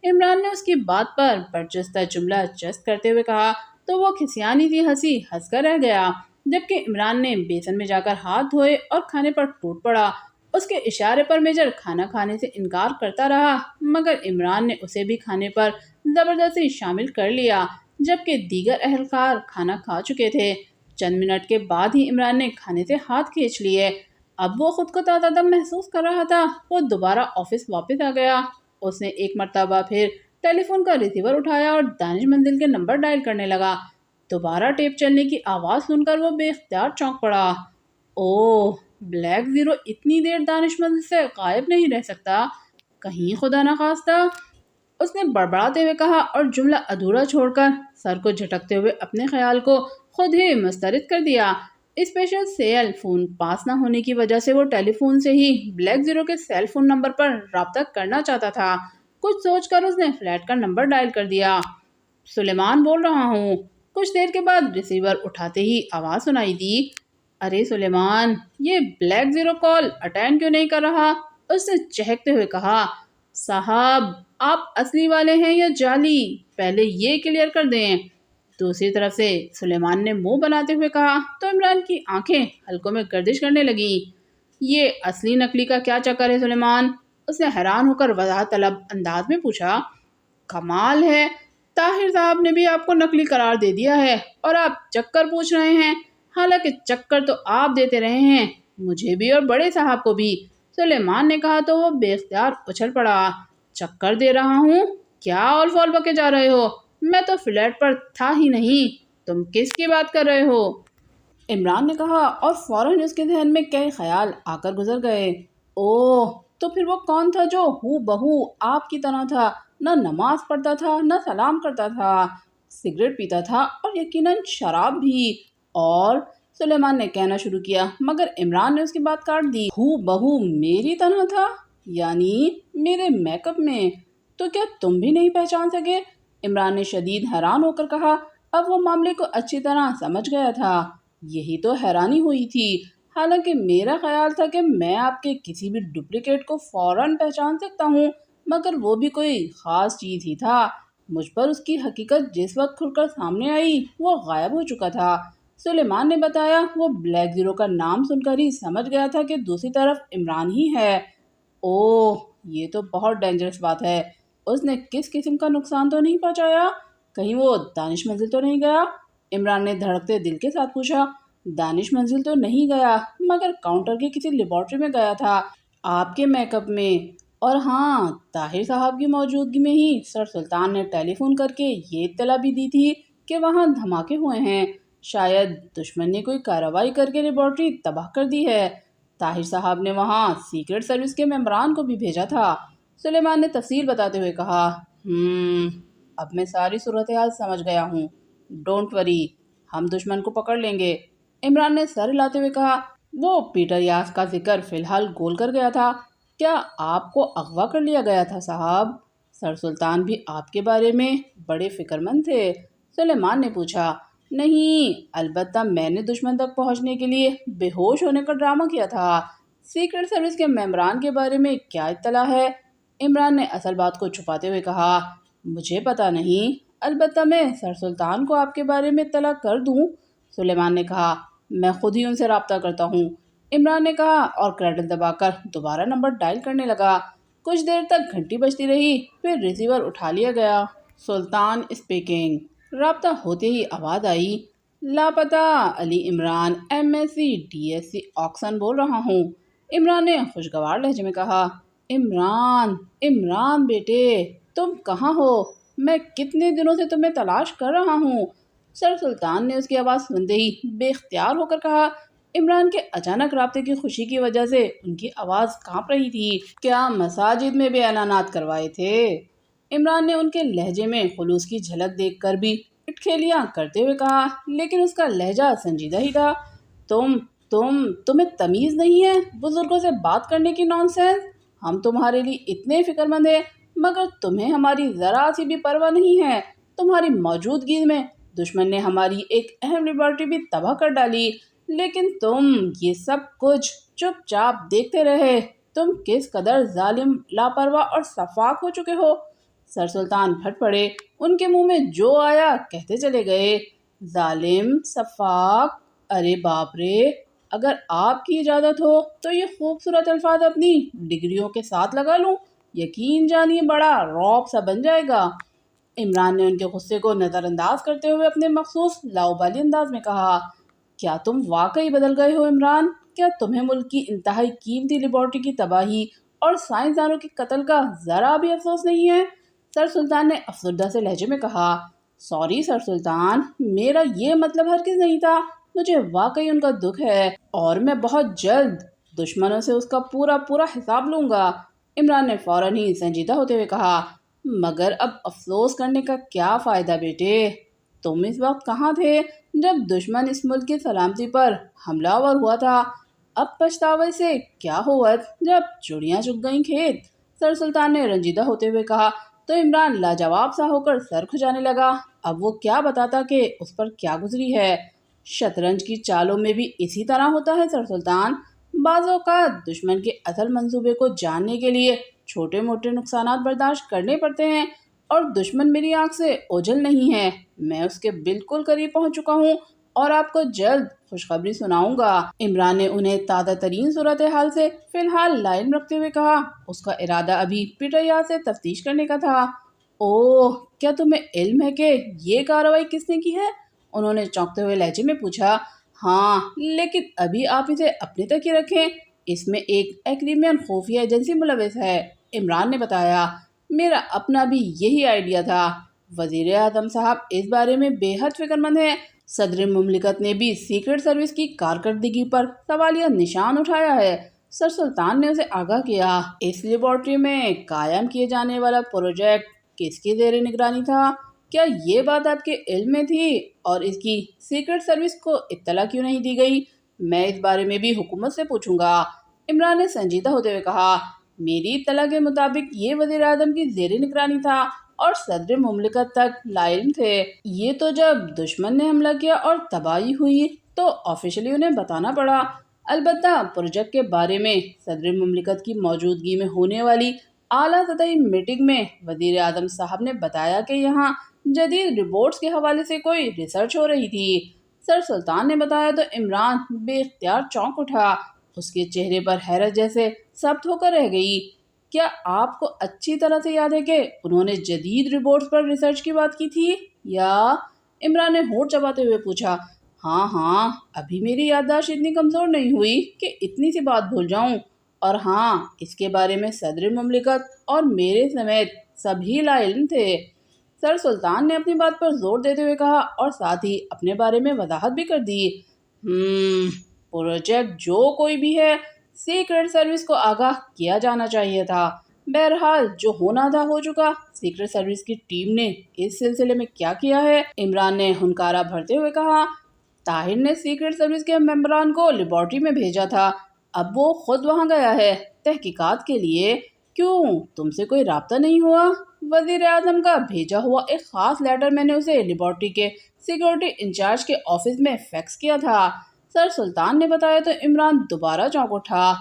عمران نے اس کی بات پر برجستہ جملہ جست کرتے ہوئے کہا تو وہ کھسیانی سی ہنسی ہنس کر رہ گیا، جبکہ عمران نے بیسن میں جا کر ہاتھ دھوئے اور کھانے پر ٹوٹ پڑا۔ اس کے اشارے پر میجر کھانا کھانے سے انکار کرتا رہا، مگر عمران نے اسے بھی کھانے پر زبردستی شامل کر لیا، جبکہ دیگر اہلکار کھانا کھا چکے تھے۔ چند منٹ کے بعد ہی عمران نے کھانے سے ہاتھ کھینچ لیے۔ اب وہ خود کو تازہ دم محسوس کر رہا تھا۔ وہ دوبارہ آفس واپس آ گیا۔ اس نے ایک مرتبہ پھر ٹیلی فون کا ریسیور اٹھایا اور دانش منزل کے نمبر ڈائل کرنے لگا۔ دوبارہ ٹیپ چلنے کی آواز سن کر وہ بے اختیار چونک پڑا۔ اوہ، بلیک زیرو اتنی دیر دانش منزل سے غائب نہیں رہ سکتا، کہیں خدا نخواستہ۔ اس نے بڑبڑاتے ہوئے کہا اور جملہ ادھورا چھوڑ کر سر کو جھٹکتے ہوئے اپنے خیال کو خود ہی مسترد کر دیا۔ اسپیشل سیل فون پاس نہ ہونے کی وجہ سے وہ ٹیلی فون سے ہی بلیک زیرو کے سیل فون نمبر پر رابطہ کرنا چاہتا تھا۔ کچھ سوچ کر اس نے فلیٹ کا نمبر ڈائل کر دیا۔ سلیمان بول رہا ہوں۔ کچھ دیر کے بعد ریسیور اٹھاتے ہی آواز سنائی دی، ارے سلیمان، یہ بلیک زیرو کال اٹینڈ کیوں نہیں کر رہا؟ اس نے چہکتے ہوئے کہا، صاحب آپ اصلی والے ہیں یا جعلی، پہلے یہ کلیئر کر دیں۔ دوسری طرف سے سلیمان نے منہ بناتے ہوئے کہا تو عمران کی آنکھیں حلقوں میں گردش کرنے لگیں۔ یہ اصلی نقلی کا کیا چکر ہے سلیمان؟ اس نے حیران ہو کر وضاحت طلب انداز میں پوچھا۔ کمال ہے، طاہر صاحب نے بھی آپ کو نقلی قرار دے دیا ہے اور آپ چکر پوچھ رہے ہیں، حالانکہ چکر تو آپ دیتے رہے ہیں، مجھے بھی اور بڑے صاحب کو بھی۔ سلیمان نے کہا تو وہ بے اختیار اچھل پڑا۔ چکر دے رہا ہوں؟ کیا آل فال بکے جا رہے ہو؟ میں تو فلیٹ پر تھا ہی نہیں، تم کس کی بات کر رہے ہو؟ عمران نے کہا اور فوراً اس کے ذہن میں کئی خیال آ کر گزر گئے۔ اوہ، تو پھر وہ کون تھا جو ہو بہو آپ کی طرح تھا، نہ نماز پڑھتا تھا نہ سلام کرتا تھا، سگریٹ پیتا تھا اور یقیناً شراب بھی، اور سلیمان نے کہنا شروع کیا مگر عمران نے اس کی بات کاٹ دی۔ ہو بہو میری طرح تھا یعنی میرے میک اپ میں؟ تو کیا تم بھی نہیں پہچان سکے؟ عمران نے شدید حیران ہو کر کہا۔ اب وہ معاملے کو اچھی طرح سمجھ گیا تھا۔ یہی تو حیرانی ہوئی تھی، حالانکہ میرا خیال تھا کہ میں آپ کے کسی بھی ڈپلیکیٹ کو فوراً پہچان سکتا ہوں، مگر وہ بھی کوئی خاص چیز ہی تھا۔ مجھ پر اس کی حقیقت جس وقت کھل کر سامنے آئی وہ غائب ہو چکا تھا۔ سلیمان نے بتایا وہ بلیک زیرو کا نام سن کر ہی سمجھ گیا تھا کہ دوسری طرف عمران ہی ہے۔ اوہ، یہ تو بہت ڈینجرس بات ہے۔ اس نے کس قسم کا نقصان تو نہیں پہنچایا؟ کہیں وہ دانش منزل تو نہیں گیا؟ عمران نے دھڑکتے دل کے ساتھ پوچھا۔ دانش منزل تو نہیں گیا، مگر کاؤنٹر کی کسی لیبارٹری میں گیا تھا، آپ کے میک اپ میں۔ اور ہاں، طاہر صاحب کی موجودگی میں ہی سر سلطان نے ٹیلی فون کر کے یہ اطلاع بھی دی تھی کہ وہاں دھماکے ہوئے ہیں، شاید دشمن نے کوئی کارروائی کر کے لیبارٹری تباہ کر دی ہے۔ طاہر صاحب نے وہاں سیکرٹ سروس کے ممبران کو بھی بھیجا تھا۔ سلیمان نے تفصیل بتاتے ہوئے کہا، اب میں ساری صورتحال سمجھ گیا ہوں، ڈونٹ وری، ہم دشمن کو پکڑ لیں گے۔ عمران نے سر ہلاتے ہوئے کہا، وہ پیٹر یاس کا ذکر فی الحال گول کر گیا تھا، کیا آپ کو اغوا کر لیا گیا تھا صاحب؟ سر سلطان بھی آپ کے بارے میں بڑے فکر مند تھے؟ سلیمان نے پوچھا۔ نہیں، البتہ میں نے دشمن تک پہنچنے کے لیے بے ہوش ہونے کا ڈرامہ کیا تھا۔ سیکرٹ سروس کے ممبران کے بارے میں کیا اطلاع ہے؟ عمران نے اصل بات کو چھپاتے ہوئے کہا، مجھے پتہ نہیں، البتہ میں سر سلطان کو آپ کے بارے میں اطلاع کر دوں۔ سلیمان نے کہا، میں خود ہی ان سے رابطہ کرتا ہوں۔ عمران نے کہا اور کریڈل دبا کر دوبارہ نمبر ڈائل کرنے لگا۔ کچھ دیر تک گھنٹی بجتی رہی، پھر ریسیور اٹھا لیا گیا۔ سلطان اسپیکنگ۔ رابطہ ہوتے ہی آواز آئی، لاپتہ علی عمران، MSc DSc آکسن بول رہا ہوں۔ عمران نے خوشگوار لہجے میں کہا، عمران بیٹے، تم کہاں ہو؟ میں کتنے دنوں سے تمہیں تلاش کر رہا ہوں۔ سر سلطان نے اس کی آواز سنتے ہی بے اختیار ہو کر کہا۔ عمران کے اچانک رابطے کی خوشی کی وجہ سے ان کی آواز کانپ رہی تھی۔ کیا مساجد میں بھی اعلانات کروائے تھے؟ عمران نے ان کے لہجے میں خلوص کی جھلک دیکھ کر بھی ٹھٹکیلیاں کرتے ہوئے کہا، لیکن اس کا لہجہ سنجیدہ ہی تھا۔ تمہیں تمیز نہیں ہے بزرگوں سے بات کرنے کی؟ نان سینس، ہم تمہارے لیے اتنے فکر مند ہیں، مگر تمہیں ہماری ذرا سی بھی پرواہ نہیں ہے۔ تمہاری موجودگی میں دشمن نے ہماری ایک اہم لیبارٹری بھی تباہ کر ڈالی، لیکن تم یہ سب کچھ چپ چاپ دیکھتے رہے۔ تم کس قدر ظالم، لاپرواہ اور سفاک ہو چکے ہو۔ سر سلطان پھٹ پڑے، ان کے منہ میں جو آیا کہتے چلے گئے، ظالم، سفاک، ارے باپ رے، اگر آپ کی اجازت ہو تو یہ خوبصورت الفاظ اپنی ڈگریوں کے ساتھ لگا لوں، یقین جانیے بڑا رعب سا بن جائے گا۔ عمران نے ان کے غصے کو نظر انداز کرتے ہوئے اپنے مخصوص لاؤبالی انداز میں کہا، کیا تم واقعی بدل گئے ہو عمران؟ کیا تمہیں ملک کی انتہائی قیمتی لیبارٹری کی تباہی اور سائنسدانوں کے قتل کا ذرا بھی افسوس نہیں ہے؟ سر سلطان نے افسردہ سے لہجے میں کہا، سوری سر سلطان، میرا یہ مطلب ہرگز نہیں تھا، مجھے واقعی ان کا دکھ ہے اور میں بہت جلد دشمنوں سے اس کا پورا حساب لوں گا۔ عمران نے فوراً ہی سنجیدہ ہوتے ہوئے کہا، مگر اب افسوس کرنے کا کیا فائدہ بیٹے؟ تم اس وقت کہاں تھے جب دشمن اس ملک کی سلامتی پر حملہ آور ہوا تھا؟ اب پچھتاوے سے کیا ہوت جب چڑیاں چگ گئیں کھیت؟ سر سلطان نے رنجیدہ ہوتے ہوئے کہا تو عمران لاجواب سا ہو کر سر کھجانے لگا۔ اب وہ کیا بتاتا کہ اس پر کیا گزری ہے؟ شطرنج کی چالوں میں بھی اسی طرح ہوتا ہے سر سلطان، بعض اوقات دشمن کے اصل منصوبے کو جاننے کے لیے چھوٹے موٹے نقصانات برداشت کرنے پڑتے ہیں، اور دشمن میری آنکھ سے اوجھل نہیں ہے، میں اس کے بالکل قریب پہنچ چکا ہوں اور آپ کو جلد خوشخبری سناؤں گا۔ عمران نے انہیں تازہ ترین صورتحال سے فی الحال لا علم رکھتے ہوئے کہا، اس کا ارادہ ابھی پیٹر یار سے تفتیش کرنے کا تھا۔ اوہ، کیا تمہیں علم ہے کہ یہ کارروائی کس نے کی ہے؟ انہوں نے چونکتے ہوئے لہجے میں پوچھا۔ ہاں، لیکن ابھی آپ اسے اپنے تک ہی رکھیں، اس میں ایک ایکریمین خفیہ ایجنسی ملوث ہے، عمران نے بتایا۔ میرا اپنا بھی یہی آئیڈیا تھا۔ وزیر اعظم صاحب اس بارے میں بے حد فکر مند ہیں۔ صدر مملکت نے بھی سیکرٹ سروس کی کارکردگی پر سوالیہ نشان اٹھایا ہے۔ سر سلطان نے اسے آگاہ کیا، اس لیبارٹری میں قائم کیے جانے والا پروجیکٹ کس کی زیر نگرانی تھا؟ کیا یہ بات آپ کے علم میں تھی اور اس کی سیکرٹ سروس کو اطلاع کیوں نہیں دی گئی؟ میں اس بارے میں بھی حکومت سے پوچھوں گا، عمران نے سنجیدہ ہوتے ہوئے کہا۔ میری اطلاع کے مطابق یہ وزیر اعظم کی زیر نگرانی تھا اور صدر مملکت تک لا علم تھے۔ یہ تو جب دشمن نے حملہ کیا اور تباہی ہوئی تو آفیشلی انہیں بتانا پڑا۔ البتہ پروجیکٹ کے بارے میں صدر مملکت کی موجودگی میں ہونے والی اعلیٰ سطحی میٹنگ میں وزیر اعظم صاحب نے بتایا کہ یہاں جدید رپورٹس کے حوالے سے کوئی ریسرچ ہو رہی تھی۔ سر سلطان نے بتایا تو عمران بے اختیار چونک اٹھا، اس کے چہرے پر حیرت جیسے ثبت ہو کر رہ گئی۔ کیا آپ کو اچھی طرح سے یاد ہے کہ انہوں نے جدید رپورٹس پر ریسرچ کی بات کی تھی یا؟ عمران نے ہونٹ چباتے ہوئے پوچھا۔ ہاں، ابھی میری یادداشت اتنی کمزور نہیں ہوئی کہ اتنی سی بات بھول جاؤں، اور ہاں، اس کے بارے میں صدر مملکت اور میرے سمیت سبھی لا علم تھے۔ سر سلطان نے اپنی بات پر زور دیتے ہوئے کہا اور ساتھ ہی اپنے بارے میں وضاحت بھی کر دی۔ پروجیکٹ جو کوئی بھی ہے، سیکرٹ سروس کو آگاہ کیا جانا چاہیے تھا۔ بہرحال جو ہونا تھا ہو چکا۔ سیکرٹ سروس کی ٹیم نے اس سلسلے میں کیا کیا ہے؟ عمران نے ہنکارا بھرتے ہوئے کہا۔ طاہر نے سیکرٹ سروس کے ممبران کو لیبارٹری میں بھیجا تھا، اب وہ خود وہاں گیا ہے تحقیقات کے لیے۔ کیوں تم سے کوئی رابطہ نہیں ہوا؟ وزیر اعظم کا بھیجا ہوا ایک خاص لیٹر میں نے اسے لیبارٹری کے سیکورٹی انچارج کے آفس میں فیکس کیا تھا، سر سلطان نے بتایا تو عمران دوبارہ چونک اٹھا۔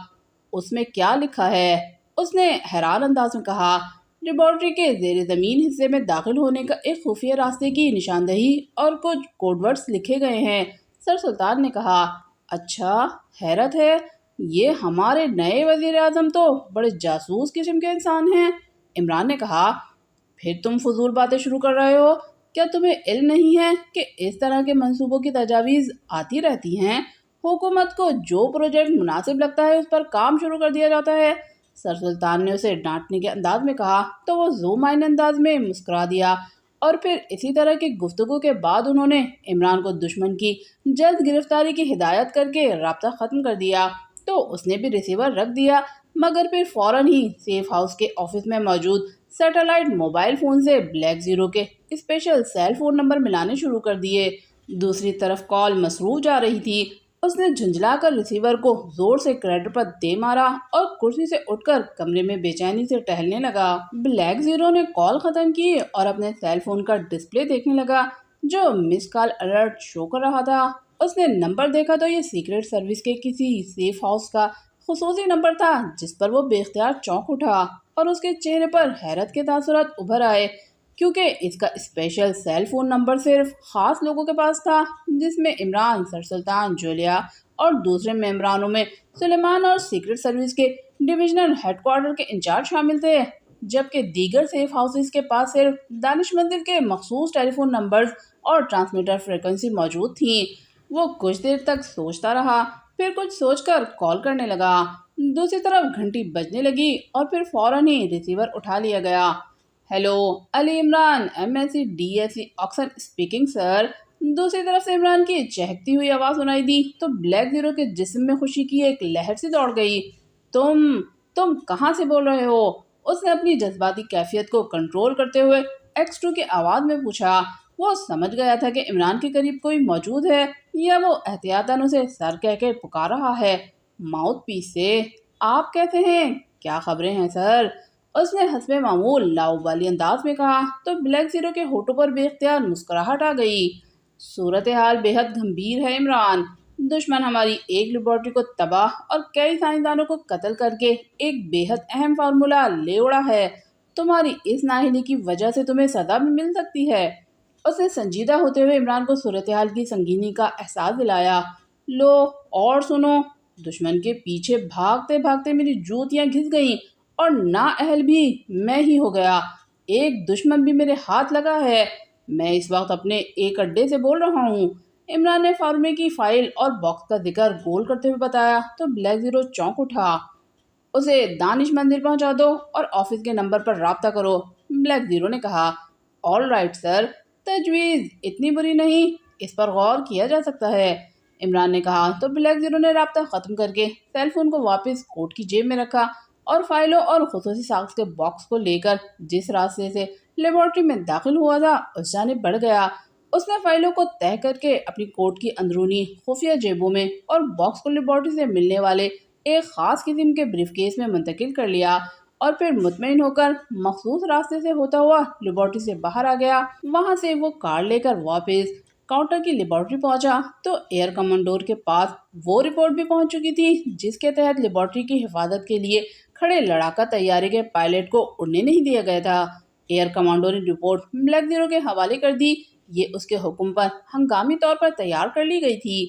اس میں کیا لکھا ہے؟ اس نے حیران انداز میں کہا۔ لیبارٹری کے زیر زمین حصے میں داخل ہونے کا ایک خفیہ راستے کی نشاندہی اور کچھ کوڈ ورڈز لکھے گئے ہیں، سر سلطان نے کہا۔ اچھا، حیرت ہے، یہ ہمارے نئے وزیر اعظم تو بڑے جاسوس قسم کے انسان ہیں، عمران نے کہا۔ پھر تم فضول باتیں شروع کر رہے ہو، کیا تمہیں علم نہیں ہے کہ اس طرح کے منصوبوں کی تجاویز آتی رہتی ہیں؟ حکومت کو جو پروجیکٹ مناسب لگتا ہے اس پر کام شروع کر دیا جاتا ہے، سر سلطان نے اسے ڈانٹنے کے انداز میں کہا تو وہ ذو معنی انداز میں مسکرا دیا، اور پھر اسی طرح کی گفتگو کے بعد انہوں نے عمران کو دشمن کی جلد گرفتاری کی ہدایت کر کے رابطہ ختم کر دیا تو اس نے بھی ریسیور رکھ دیا، مگر پھر فوراً ہی سیف ہاؤس کے آفس میں موجود سیٹلائٹ موبائل فون سے بلیک زیرو کے اسپیشل سیل فون نمبر ملانے شروع کر دیے۔ دوسری طرف کال مصروف جا رہی تھی، اس نے جھنجھلا کر ریسیور کو زور سے کریڈٹ پر دے مارا اور کرسی سے اٹھ کر کمرے میں بے چینی سے ٹہلنے لگا۔ بلیک زیرو نے کال ختم کی اور اپنے سیل فون کا ڈسپلے دیکھنے لگا جو مس کال الرٹ شو کر رہا تھا۔ اس نے نمبر دیکھا تو یہ سیکرٹ سروس کے کسی سیف ہاؤس کا خصوصی نمبر تھا، جس پر وہ بے اختیار چونک اٹھا اور اس کے چہرے پر حیرت کے تاثرات ابھر آئے، کیونکہ اس کا اسپیشل سیل فون نمبر صرف خاص لوگوں کے پاس تھا، جس میں عمران، سر سلطان، جولیا اور دوسرے ممبرانوں میں سلیمان اور سیکرٹ سروس کے ڈویژنل ہیڈ کوارٹر کے انچارج شامل تھے، جبکہ دیگر سیف ہاؤسز کے پاس صرف دانش مندر کے مخصوص ٹیلی فون نمبرز اور ٹرانسمیٹر فریکوینسی موجود تھیں۔ وہ کچھ دیر تک سوچتا رہا، پھر کچھ سوچ کر کال کرنے لگا۔ دوسری طرف گھنٹی بجنے لگی اور پھر فوراً ہی ریسیور اٹھا لیا گیا۔ Hello, Ali Imran, MSc DSc آکسن speaking سر۔ دوسری طرف سے عمران کی چہکتی ہوئی آواز سنائی دی تو بلیک زیرو کے جسم میں خوشی کی ایک لہر سی دوڑ گئی۔ تم کہاں سے بول رہے ہو؟ اس نے اپنی جذباتی کیفیت کو کنٹرول کرتے ہوئے X2 کی آواز میں پوچھا۔ وہ سمجھ گیا تھا کہ عمران کے قریب کوئی موجود ہے یا وہ احتیاطاً اسے سر کہہ کے پکار رہا ہے۔ ماؤتھ پیس سے۔ آپ کیسے ہیں؟ کیا خبریں ہیں سر؟ اس نے حسب معمول لاؤبالی انداز میں کہا تو بلیک زیرو کے ہونٹوں پر بے اختیار مسکراہٹ آ گئی۔ صورتحال بے حد گمبھیر ہے عمران۔ دشمن ہماری ایک لیبارٹری کو تباہ اور کئی سائنسدانوں کو قتل کر کے ایک بے حد اہم فارمولہ لے اڑا ہے۔ تمہاری اس نااہلی کی وجہ سے تمہیں سزا بھی مل سکتی ہے۔ اس نے سنجیدہ ہوتے ہوئے عمران کو صورتحال کی سنگینی کا احساس دلایا۔ لو اور سنو، دشمن کے پیچھے بھاگتے بھاگتے میری جوتیاں گھس گئیں اور نااہل بھی میں ہی ہو گیا۔ ایک دشمن بھی میرے ہاتھ لگا ہے۔ میں اس وقت اپنے ایک اڈے سے بول رہا ہوں۔ عمران نے فارمے کی فائل اور باکس کا ذکر گول کرتے ہوئے بتایا تو بلیک زیرو چونک اٹھا۔ اسے دانش مندر پہنچا دو اور آفس کے نمبر پر رابطہ کرو، بلیک زیرو نے کہا۔ آل رائٹ سر، تجویز اتنی بری نہیں، اس پر غور کیا جا سکتا ہے، عمران نے کہا تو بلیک زیرو نے رابطہ ختم کر کے سیل فون کو واپس کوٹ کی جیب میں رکھا اور فائلوں اور خصوصی ساخت کے باکس کو لے کر جس راستے سے لیبارٹری میں داخل ہوا تھا اس جانب بڑھ گیا۔ اس نے فائلوں کو تہہ کر کے اپنی کوٹ کی اندرونی خفیہ جیبوں میں اور باکس کو لیبارٹری سے ملنے والے ایک خاص قسم کے بریف کیس میں منتقل کر لیا اور پھر مطمئن ہو کر مخصوص راستے سے ہوتا ہوا لیبارٹری سے باہر آ گیا۔ وہاں سے وہ کار لے کر واپس کاؤنٹر کی لیبارٹری پہنچا تو ایئر کمانڈور کے پاس وہ رپورٹ بھی پہنچ چکی تھی جس کے تحت لیبارٹری کی حفاظت کے لیے کھڑے لڑاکا طیارے کے پائلٹ کو اڑنے نہیں دیا گیا تھا۔ ایئر کمانڈور نے رپورٹ بلیک زیرو کے حوالے کر دی۔ یہ اس کے حکم پر ہنگامی طور پر تیار کر لی گئی تھی۔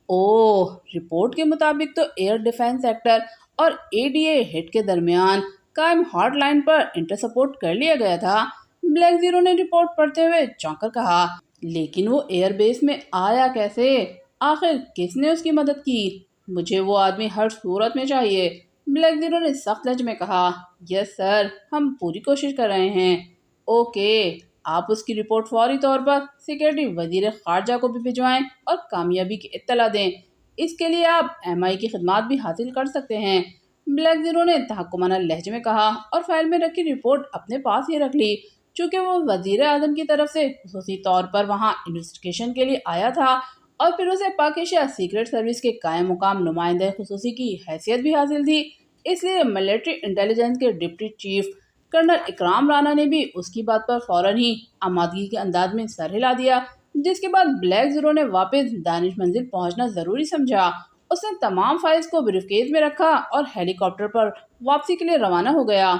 اوہ، رپورٹ کے مطابق تو ایئر ڈیفنس سیکٹر اور ADA ہٹ کے درمیان قائم ہاٹ لائن پر انٹر سپورٹ کر لیا گیا تھا، بلیک زیرو نے رپورٹ پڑھتے ہوئے چونک کر کہا۔ لیکن وہ ایئر بیس میں آیا کیسے؟ آخر کس نے اس کی مدد کی؟ مجھے وہ آدمی ہر صورت میں چاہیے، بلیک زیرو نے سخت لہجے میں کہا۔ یس سر، ہم پوری کوشش کر رہے ہیں۔ اوکے، آپ اس کی رپورٹ فوری طور پر سیکرٹری وزیر خارجہ کو بھی بھجوائیں اور کامیابی کی اطلاع دیں۔ اس کے لیے آپ MI کی خدمات بھی حاصل کر سکتے ہیں، بلیک زیرو نے تحکمانہ لہجے میں کہا اور فائل میں رکھی رپورٹ اپنے پاس ہی رکھ لی۔ چونکہ وہ وزیر اعظم کی طرف سے خصوصی طور پر وہاں انویسٹیگیشن کے لیے آیا تھا اور پھر اسے پاکستان سیکرٹ سروس کے قائم مقام نمائندہ خصوصی کی حیثیت بھی حاصل تھی، اس لیے ملٹری انٹیلیجنس کے ڈپٹی چیف کرنل اکرام رانا نے بھی اس کی بات پر فوراً ہی آمادگی کے انداز میں سر ہلا دیا، جس کے بعد بلیک زیرو نے واپس دانش منزل پہنچنا ضروری سمجھا۔ اس نے تمام فائلز کو بریف کیس میں رکھا اور ہیلی کاپٹر پر واپسی کے لیے روانہ ہو گیا۔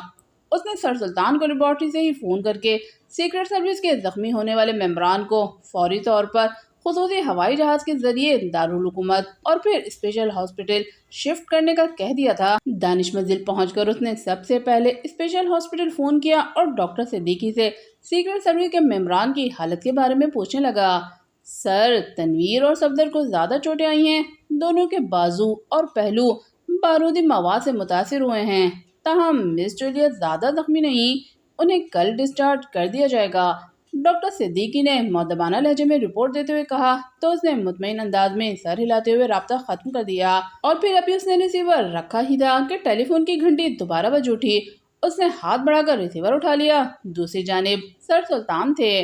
اس نے سر سلطان کو لیبارٹری سے ہی فون کر کے سیکرٹ سروس کے زخمی ہونے والے ممبران کو فوری طور پر خصوصی ہوائی جہاز کے ذریعے دارالحکومت اور پھر اسپیشل ہاسپٹل شفٹ کرنے کا کہہ دیا تھا۔ دانش منزل پہنچ کر اس نے سب سے پہلے اسپیشل ہاسپٹل فون کیا اور ڈاکٹر صدیقی سے سیکرٹ سروس کے ممبران کی حالت کے بارے میں پوچھنے لگا۔ سر، تنویر اور صفدر کو زیادہ چوٹیں آئی ہیں، دونوں کے بازو اور پہلو بارودی مواد سے متاثر ہوئے ہیں، تاہم مس جولیت زیادہ زخمی نہیں، انہیں کل ڈسچارج کر دیا جائے گا، ڈاکٹر صدیقی نے مؤدبانہ لہجے میں رپورٹ دیتے ہوئے کہا تو اس نے مطمئن انداز میں سر ہلاتے ہوئے رابطہ ختم کر دیا اور پھر ابھی اس نے ریسیور رکھا ہی تھا کہ ٹیلی فون کی گھنٹی دوبارہ بج اٹھی۔ اس نے ہاتھ بڑھا کر ریسیور اٹھا لیا۔ دوسری جانب سر سلطان تھے۔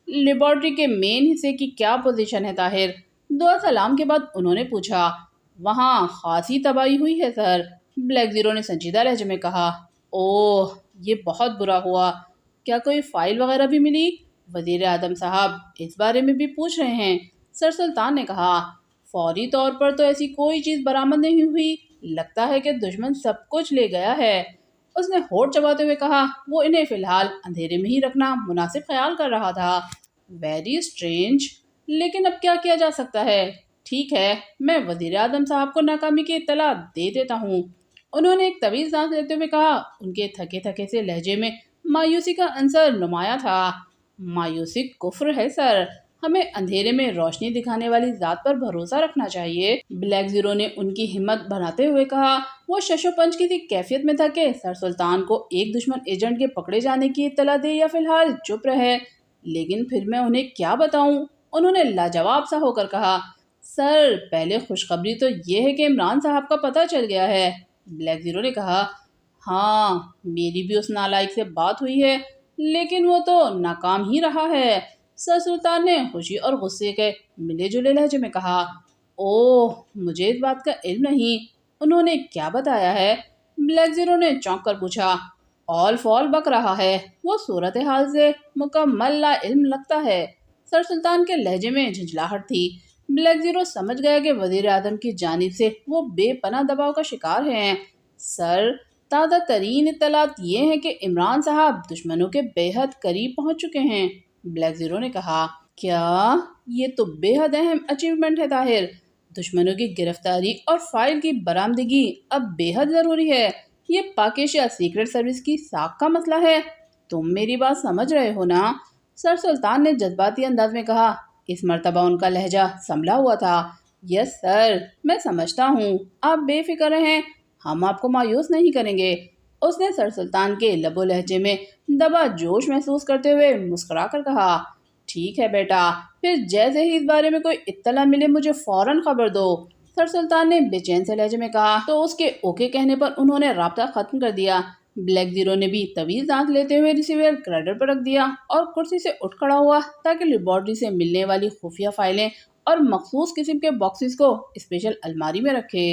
لیبارٹری کے مین حصے کی کیا پوزیشن ہے طاہر؟ دعا سلام کے بعد انہوں نے پوچھا۔ وہاں خاصی تباہی ہوئی ہے سر، بلیک زیرو نے سنجیدہ لہجے میں کہا۔ اوہ، یہ بہت برا ہوا، کیا کوئی فائل وغیرہ بھی ملی؟ وزیر اعظم صاحب اس بارے میں بھی پوچھ رہے ہیں، سر سلطان نے کہا۔ فوری طور پر تو ایسی کوئی چیز برآمد نہیں ہوئی، لگتا ہے کہ دشمن سب کچھ لے گیا ہے، اس نے ہونٹ چباتے ہوئے کہا۔ وہ انہیں فی الحال اندھیرے میں ہی رکھنا مناسب خیال کر رہا تھا۔ ویری اسٹرینج، لیکن اب کیا کیا جا سکتا ہے؟ ٹھیک ہے، میں وزیر اعظم صاحب کو ناکامی کی اطلاع دے دیتا ہوں۔ انہوں نے ایک طویل سانس لیتے ہوئے کہا۔ ان کے تھکے تھکے سے لہجے میں مایوسی کا عنصر نمایاں تھا۔ مایوسی کفر ہے سر، ہمیں اندھیرے میں روشنی دکھانے والی ذات پر بھروسہ رکھنا چاہیے، بلیک زیرو نے ان کی ہمت بڑھاتے ہوئے کہا۔ وہ شش و پنج کی کیفیت میں تھا کہ سر سلطان کو ایک دشمن ایجنٹ کے پکڑے جانے کی اطلاع دے یا فی الحال چپ رہے، لیکن پھر میں انہیں کیا بتاؤں؟ انہوں نے لاجواب سا ہو کر کہا۔ سر، پہلے خوشخبری تو یہ ہے کہ عمران صاحب کا پتہ چل گیا ہے، بلیک زیرو نے کہا۔ ہاں، میری بھی اس نالائق سے بات ہوئی ہے، لیکن وہ تو ناکام ہی رہا ہے، سر سلطان نے خوشی اور غصے کے ملے جلے لہجے میں کہا۔ اوہ، مجھے اس بات کا علم نہیں، انہوں نے کیا بتایا ہے؟ بلیک زیرو نے چونک کر پوچھا۔ آل فال بک رہا ہے، وہ صورتحال سے مکمل لا علم لگتا ہے، سر سلطان کے لہجے میں جھنجھلاہٹ تھی۔ بلیک زیرو سمجھ گیا کہ وزیر اعظم کی جانب سے وہ بے پناہ دباؤ کا شکار ہیں۔ سر، تازہ ترین اطلاعات یہ ہیں کہ عمران صاحب دشمنوں کے بے حد قریب پہنچ چکے ہیں، بلیک زیرو نے کہا۔ کیا؟ یہ تو بے حد اہم اچیومنٹ ہے طاہر، دشمنوں کی گرفتاری اور فائل کی برآمدگی اب بے حد ضروری ہے، یہ پاک ایشیا سیکرٹ سروس کی ساکھ کا مسئلہ ہے، تم میری بات سمجھ رہے ہو نا؟ سر سلطان نے جذباتی انداز میں کہا۔ اس مرتبہ ان کا لہجہ سنبھلا ہوا تھا۔ یس سر، میں سمجھتا ہوں، آپ بے فکر رہیں، ہم آپ کو مایوس نہیں کریں گے، اس نے سر سلطان کے لب و لہجے میں دبا جوش محسوس کرتے ہوئے مسکرا کر کہا۔ ٹھیک ہے بیٹا، پھر جیسے ہی اس بارے میں کوئی اطلاع ملے مجھے فوراً خبر دو، سر سلطان نے بے چین سے لہجے میں کہا۔ تو اس کے اوکے کہنے پر انہوں نے رابطہ ختم کر دیا۔ بلیک زیرو نے بھی طویل سانس لیتے ہوئے ریسیور کریڈر پر رکھ دیا اور کرسی سے اٹھ کھڑا ہوا تاکہ لیبارٹری سے ملنے والی خفیہ فائلیں اور مخصوص قسم کے باکسز کو اسپیشل الماری میں رکھے۔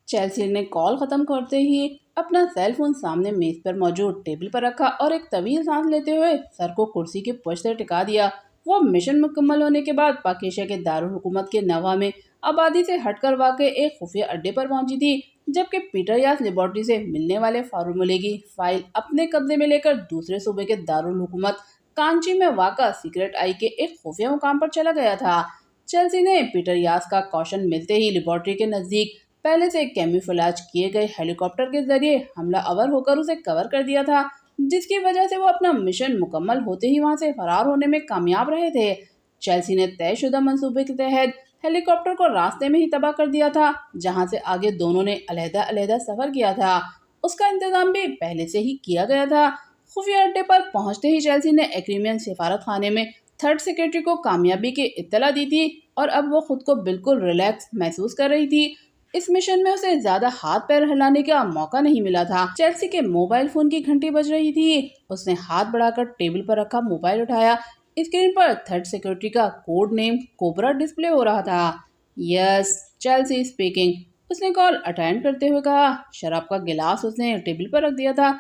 چیلسی نے کال ختم کرتے ہی اپنا سیل فون سامنے میز پر موجود ٹیبل پر رکھا اور ایک طویل سانس لیتے ہوئے سر کو کرسی کی پشت سے ٹکا دیا۔ وہ مشن مکمل ہونے کے بعد پاک ایشیا کے دارالحکومت کے نوا میں آبادی سے ہٹ کر واقع ایک خفیہ اڈے پر پہنچی تھی، جبکہ پیٹر یاس لیبارٹری سے ملنے والے فارمولے کی فائل اپنے قبضے میں لے کر دوسرے صوبے کے دارالحکومت کانچی میں واقع سیکرٹ آئی کے ایک خفیہ مقام پر چلا گیا تھا۔ چیلسی نے پیٹر یاس کا کوشن ملتے ہی لیبارٹری کے نزدیک پہلے سے کیموفلاج کیے گئے ہیلی کاپٹر کے ذریعے حملہ آور ہو کر اسے کور کر دیا تھا، جس کی وجہ سے وہ اپنا مشن مکمل ہوتے ہی وہاں سے فرار ہونے میں کامیاب رہے تھے۔ چیلسی نے طے شدہ منصوبے کے تحت ہیلی کاپٹر کو راستے میں ہی تباہ کر دیا تھا، جہاں سے آگے دونوں نے علیحدہ علیحدہ سفر کیا تھا، اس کا انتظام بھی پہلے سے ہی کیا گیا تھا۔ خفیہ اڈے پر پہنچتے ہی چیلسی نے ایکریمین سفارت خانے میں تھرڈ سیکرٹری کو کامیابی کی اطلاع دی تھی اور اب وہ خود کو بالکل ریلیکس محسوس کر رہی تھی۔ اس مشن میں اسے زیادہ ہاتھ پیر ہلانے کا موقع نہیں ملا تھا۔ چیلسی کے موبائل فون کی گھنٹی بج رہی تھی، اس نے ہاتھ بڑھا کر ٹیبل پر رکھا موبائل اٹھایا، اسکرین پر تھرڈ سیکرٹری کا کوڈ نیم کوبرا ڈسپلے ہو رہا تھا۔ یس، چیلسی اسپیکنگ، اس نے کال اٹینڈ کرتے ہوئے کہا۔ شراب کا گلاس اس نے ٹیبل پر رکھ دیا تھا۔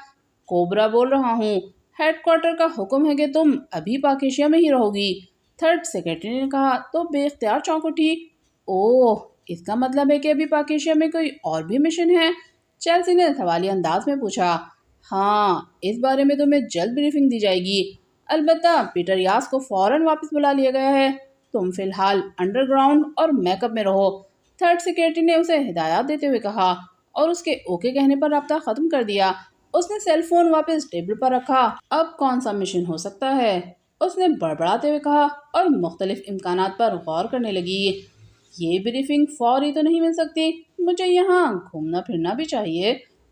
کوبرا بول رہا ہوں، ہیڈ کوارٹر کا حکم ہے کہ تم ابھی پاک ایشیا میں ہی رہو گی، تھرڈ سیکرٹری نے کہا تو بے اختیار چونک اٹھی۔ اوہ، اس کا مطلب ہے کہ ابھی پاک ایشیا میں کوئی اور بھی مشن ہے؟ چیلسی نے سوالیہ انداز میں پوچھا۔ ہاں، اس بارے میں تمہیں جلد بریفنگ دی جائے گی، البتہ پیٹر یاس کو فوراً واپس بلا لیا گیا ہے، تم فی الحال انڈر گراؤنڈ اور میک اپ میں رہو، تھرڈ سیکرٹری نے اسے ہدایات دیتے ہوئے کہا اور اس کے اوکے کہنے پر رابطہ ختم کر دیا۔ اس نے سیل فون واپس ٹیبل پر رکھا۔ اب کون سا مشن ہو سکتا ہے؟ اس نے بڑبڑاتے ہوئے کہا اور مختلف امکانات پر غور کرنے لگی۔ یہ بریفنگ فوری تو نہیں مل سکتی، مجھے یہاں گھومنا پھرنا بھی چاہیے،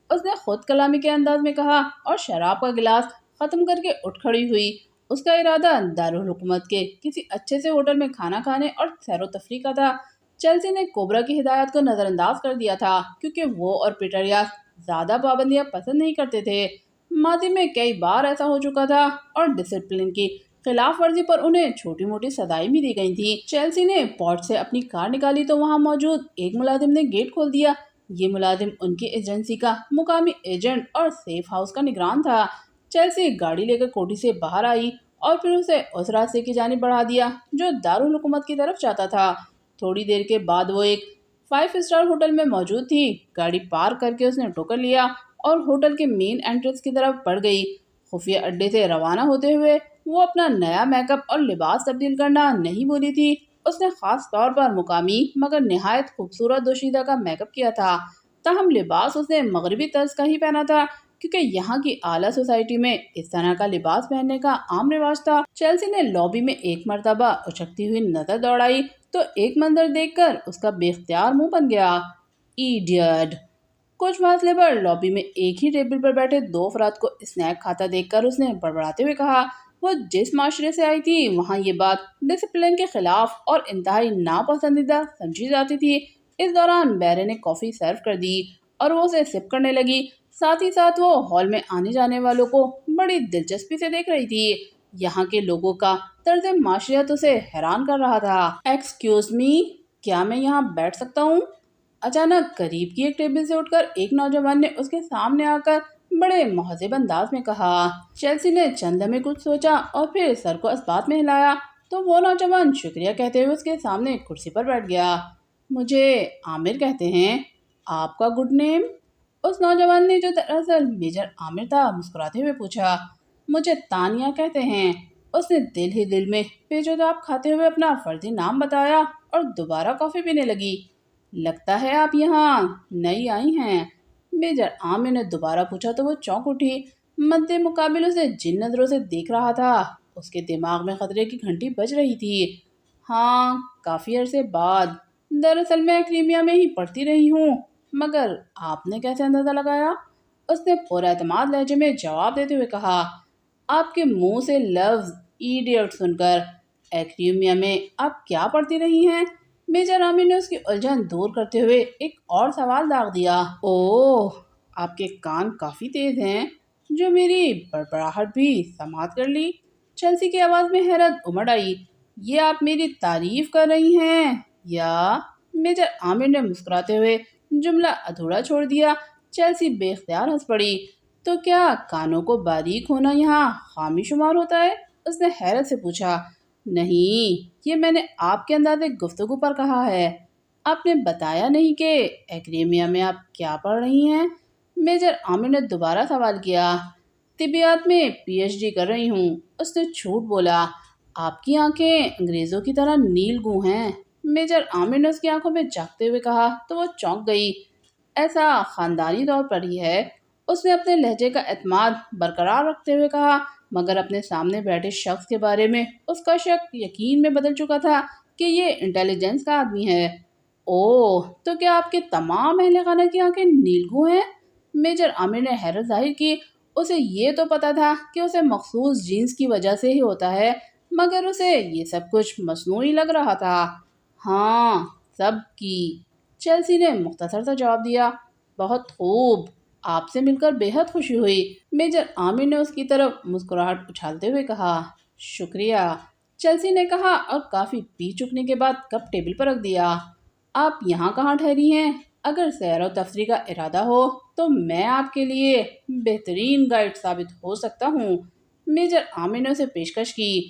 اس نے خود کلامی کے انداز میں کہا اور شراب کا گلاس ختم کر کے اٹھ کھڑی ہوئی۔ اس کا ارادہ دارالحکومت کے کسی اچھے سے ہوٹل میں کھانا کھانے اور سیر و تفریح کا تھا۔ چیلسی نے کوبرا کی ہدایات کو نظر انداز کر دیا تھا کیونکہ وہ اور پیٹر یاس زیادہ پابندیاں پسند نہیں کرتے تھے۔ ماضی میں کئی بار ایسا ہو چکا تھا اور ڈسپلن کی خلاف ورزی پر انہیں چھوٹی موٹی سزائیں بھی دی گئی تھیں۔ چیلسی نے پورٹ سے اپنی کار نکالی تو وہاں موجود ایک ملازم نے گیٹ کھول دیا۔ یہ ملازم ان کی ایجنسی کا مقامی ایجنٹ اور سیف ہاؤس کا نگران تھا۔ چیلسی گاڑی لے کر کوٹھی سے باہر آئی اور پھر اسے اس راستے کی جانب بڑھا دیا جو دارالحکومت کی طرف جاتا تھا۔ تھوڑی دیر کے بعد وہ ایک 5 اسٹار ہوٹل میں موجود تھی۔ گاڑی پارک کر کے اس نے ٹوکن لیا اور ہوٹل کے مین انٹرنس کی طرف بڑھ گئی۔ خفیہ اڈے سے روانہ ہوتے ہوئے وہ اپنا نیا میک اپ اور لباس تبدیل کرنا نہیں بھولی تھی۔ اس نے خاص طور پر مقامی مگر نہایت خوبصورت دوشیزہ کا میک اپ کیا تھا، تاہم لباس اس نے مغربی طرز کا ہی پہنا تھا کیونکہ یہاں کی اعلیٰ سوسائٹی میں اس طرح کا لباس پہننے کا عام رواج تھا۔ چیلسی نے لابی میں ایک مرتبہ اچھکتی ہوئی نظر دوڑائی تو ایک منظر دیکھ کر اس کا بے اختیار منہ بن گیا۔ ایڈیٹ! کچھ فاصلے پر لابی میں ایک ہی ٹیبل پر بیٹھے دو افراد کو اسنیک کھاتا دیکھ کر اس نے بڑبڑاتے ہوئے کہا۔ وہ جس معاشرے سے آئی تھی وہاں یہ بات ڈسپلن کے خلاف اور انتہائی ناپسندیدہ سمجھی جاتی تھی۔ اس دوران بیرے نے کافی سرو کر دی اور وہ اسے سپ کرنے لگی، ساتھ ہی ساتھ وہ ہال میں آنے جانے والوں کو بڑی دلچسپی سے دیکھ رہی تھی۔ یہاں کے لوگوں کا طرز معاشرت اسے حیران کر رہا تھا۔ ایکسکیوز می، کیا میں یہاں بیٹھ سکتا ہوں؟ اچانک قریب کی ایک ٹیبل سے اٹھ کر ایک نوجوان نے اس کے سامنے آ کر بڑے مہذب انداز میں کہا۔ چیلسی نے چند لمحے کچھ سوچا اور پھر سر کو اس بات میں ہلایا تو وہ نوجوان شکریہ کہتے ہوئے اس کے سامنے کرسی پر بیٹھ گیا۔ مجھے عامر کہتے ہیں، آپ کا گڈ نیم؟ اس نوجوان نے جو دراصل میجر عامر تھا مسکراتے ہوئے پوچھا۔ مجھے تانیہ کہتے ہیں، اس نے دل ہی دل میں پیچوتاب کھاتے ہوئے اپنا فرضی نام بتایا اور دوبارہ کافی پینے لگی۔ لگتا ہے آپ یہاں نئی آئی ہیں، میجر عامر نے دوبارہ پوچھا تو وہ چونک اٹھی۔ مد مقابل اسے جن نظروں سے دیکھ رہا تھا اس کے دماغ میں خطرے کی گھنٹی بج رہی تھی۔ ہاں، کافی عرصے بعد۔ دراصل میں کریمیا میں ہی پڑھتی رہی ہوں، مگر آپ نے کیسے اندازہ لگایا؟ اس نے پراعتماد لہجے میں جواب دیتے ہوئے کہا۔ آپ کے منہ سے لفظ ایڈیٹ سن کر ایکریمیا میں آپ کیا پڑھتی رہی ہیں؟ میجر عامر نے اس کی الجھن دور کرتے ہوئے ایک اور سوال داغ دیا۔ اوہ، آپ کے کان کافی تیز ہیں، جو میری بڑبڑاہٹ بھی سماعت کر لی۔ چیلسی کی آواز میں حیرت امڑ آئی۔ یہ آپ میری تعریف کر رہی ہیں یا؟ میجر عامر نے مسکراتے ہوئے جملہ ادھورا چھوڑ دیا۔ چیلسی بے اختیار ہنس پڑی۔ تو کیا کانوں کو باریک ہونا یہاں خامی شمار ہوتا ہے؟ اس نے حیرت سے پوچھا۔ نہیں، یہ میں نے آپ کے انداز گفتگو پر کہا ہے۔ آپ نے بتایا نہیں کہ ایکریمیا میں آپ کیا پڑھ رہی ہیں؟ میجر عامر نے دوبارہ سوال کیا۔ طبیعیات میں پی ایچ ڈی کر رہی ہوں، اس نے جھوٹ بولا۔ آپ کی آنکھیں انگریزوں کی طرح نیل گوں ہیں، میجر عامر نے اس کی آنکھوں میں جھانکتے ہوئے کہا تو وہ چونک گئی۔ ایسا خاندانی طور پر ہی ہے، اس نے اپنے لہجے کا اعتماد برقرار رکھتے ہوئے کہا، مگر اپنے سامنے بیٹھے شخص کے بارے میں اس کا شک یقین میں بدل چکا تھا کہ یہ انٹیلیجنس کا آدمی ہے۔ اوہ، تو کیا آپ کے تمام اہل خانہ کی آنکھیں نیلگوں ہیں؟ میجر عامر نے حیرت ظاہر کی۔ اسے یہ تو پتا تھا کہ اسے مخصوص جینس کی وجہ سے ہی ہوتا ہے، مگر اسے یہ سب کچھ مصنوعی لگ رہا تھا۔ ہاں، سب کی، چیلسی نے مختصر سا جواب دیا۔ بہت خوب، آپ سے مل کر بے حد خوشی ہوئی، میجر عامر نے اس کی طرف مسکراہٹ اچھالتے ہوئے کہا۔ شکریہ، چیلسی نے کہا اور کافی پی چکنے کے بعد کپ ٹیبل پر رکھ دیا۔ آپ یہاں کہاں ٹھہری ہیں؟ اگر سیر و تفریح کا ارادہ ہو تو میں آپ کے لیے بہترین گائیڈ ثابت ہو سکتا ہوں، میجر عامر نے اسے پیشکش کی۔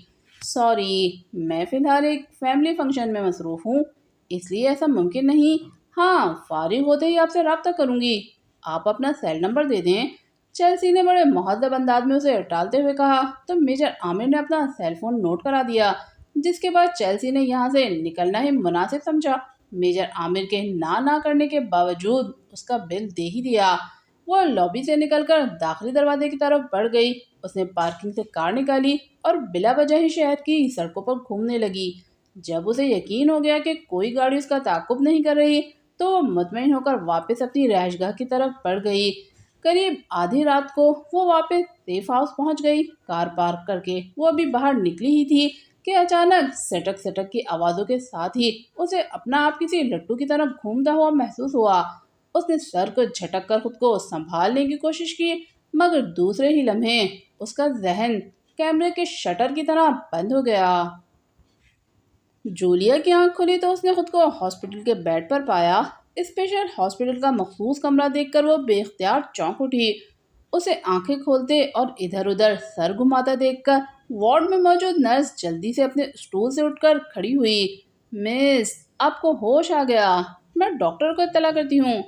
سوری، میں فی الحال ایک فیملی فنکشن میں مصروف ہوں، اس لیے ایسا ممکن نہیں۔ ہاں، فارغ ہوتے ہی آپ سے رابطہ کروں گی۔ آپ اپنا سیل نمبر دے دیں، چیلسی نے بڑے مہذب انداز میں اسے ٹالتے ہوئے کہا تو میجر عامر نے اپنا سیل فون نوٹ کرا دیا، جس کے بعد چیلسی نے یہاں سے نکلنا ہی مناسب سمجھا۔ میجر عامر کے نہ کرنے کے باوجود اس کا بل دے ہی دیا۔ وہ لابی سے نکل کر داخلی دروازے کی طرف بڑھ گئی۔ اس نے پارکنگ سے کار نکالی اور بلا وجہ ہی شہر کی سڑکوں پر گھومنے لگی۔ جب اسے یقین ہو گیا کہ کوئی گاڑی اس کا تعاقب نہیں کر رہی تو وہ مطمئن ہو کر واپس اپنی رہائش گاہ کی طرف بڑھ گئی۔ قریب آدھی رات کو وہ واپس سیف ہاؤس پہنچ گئی۔ کار پارک کر کے وہ ابھی باہر نکلی ہی تھی کہ اچانک سٹک سٹک کی آوازوں کے ساتھ ہی اسے اپنا آپ کسی لٹو کی طرف گھومتا ہوا محسوس ہوا۔ اس نے سر کو جھٹک کر خود کو سنبھالنے کی کوشش کی، مگر دوسرے ہی لمحے اس کا ذہن کیمرے کے شٹر کی طرح بند ہو گیا۔ جولیا کی آنکھ کھلی تو اس نے خود کو ہاسپٹل کے بیڈ پر پایا۔ اسپیشل ہاسپٹل کا مخصوص کمرہ دیکھ کر وہ بے اختیار چونک اٹھی۔ اسے آنکھیں کھولتے اور ادھر ادھر سر گھماتا دیکھ کر وارڈ میں موجود نرس جلدی سے اپنے اسٹول سے اٹھ کر کھڑی ہوئی۔ مس، آپ کو ہوش آ گیا، میں ڈاکٹر کو اطلاع کرتی ہوں،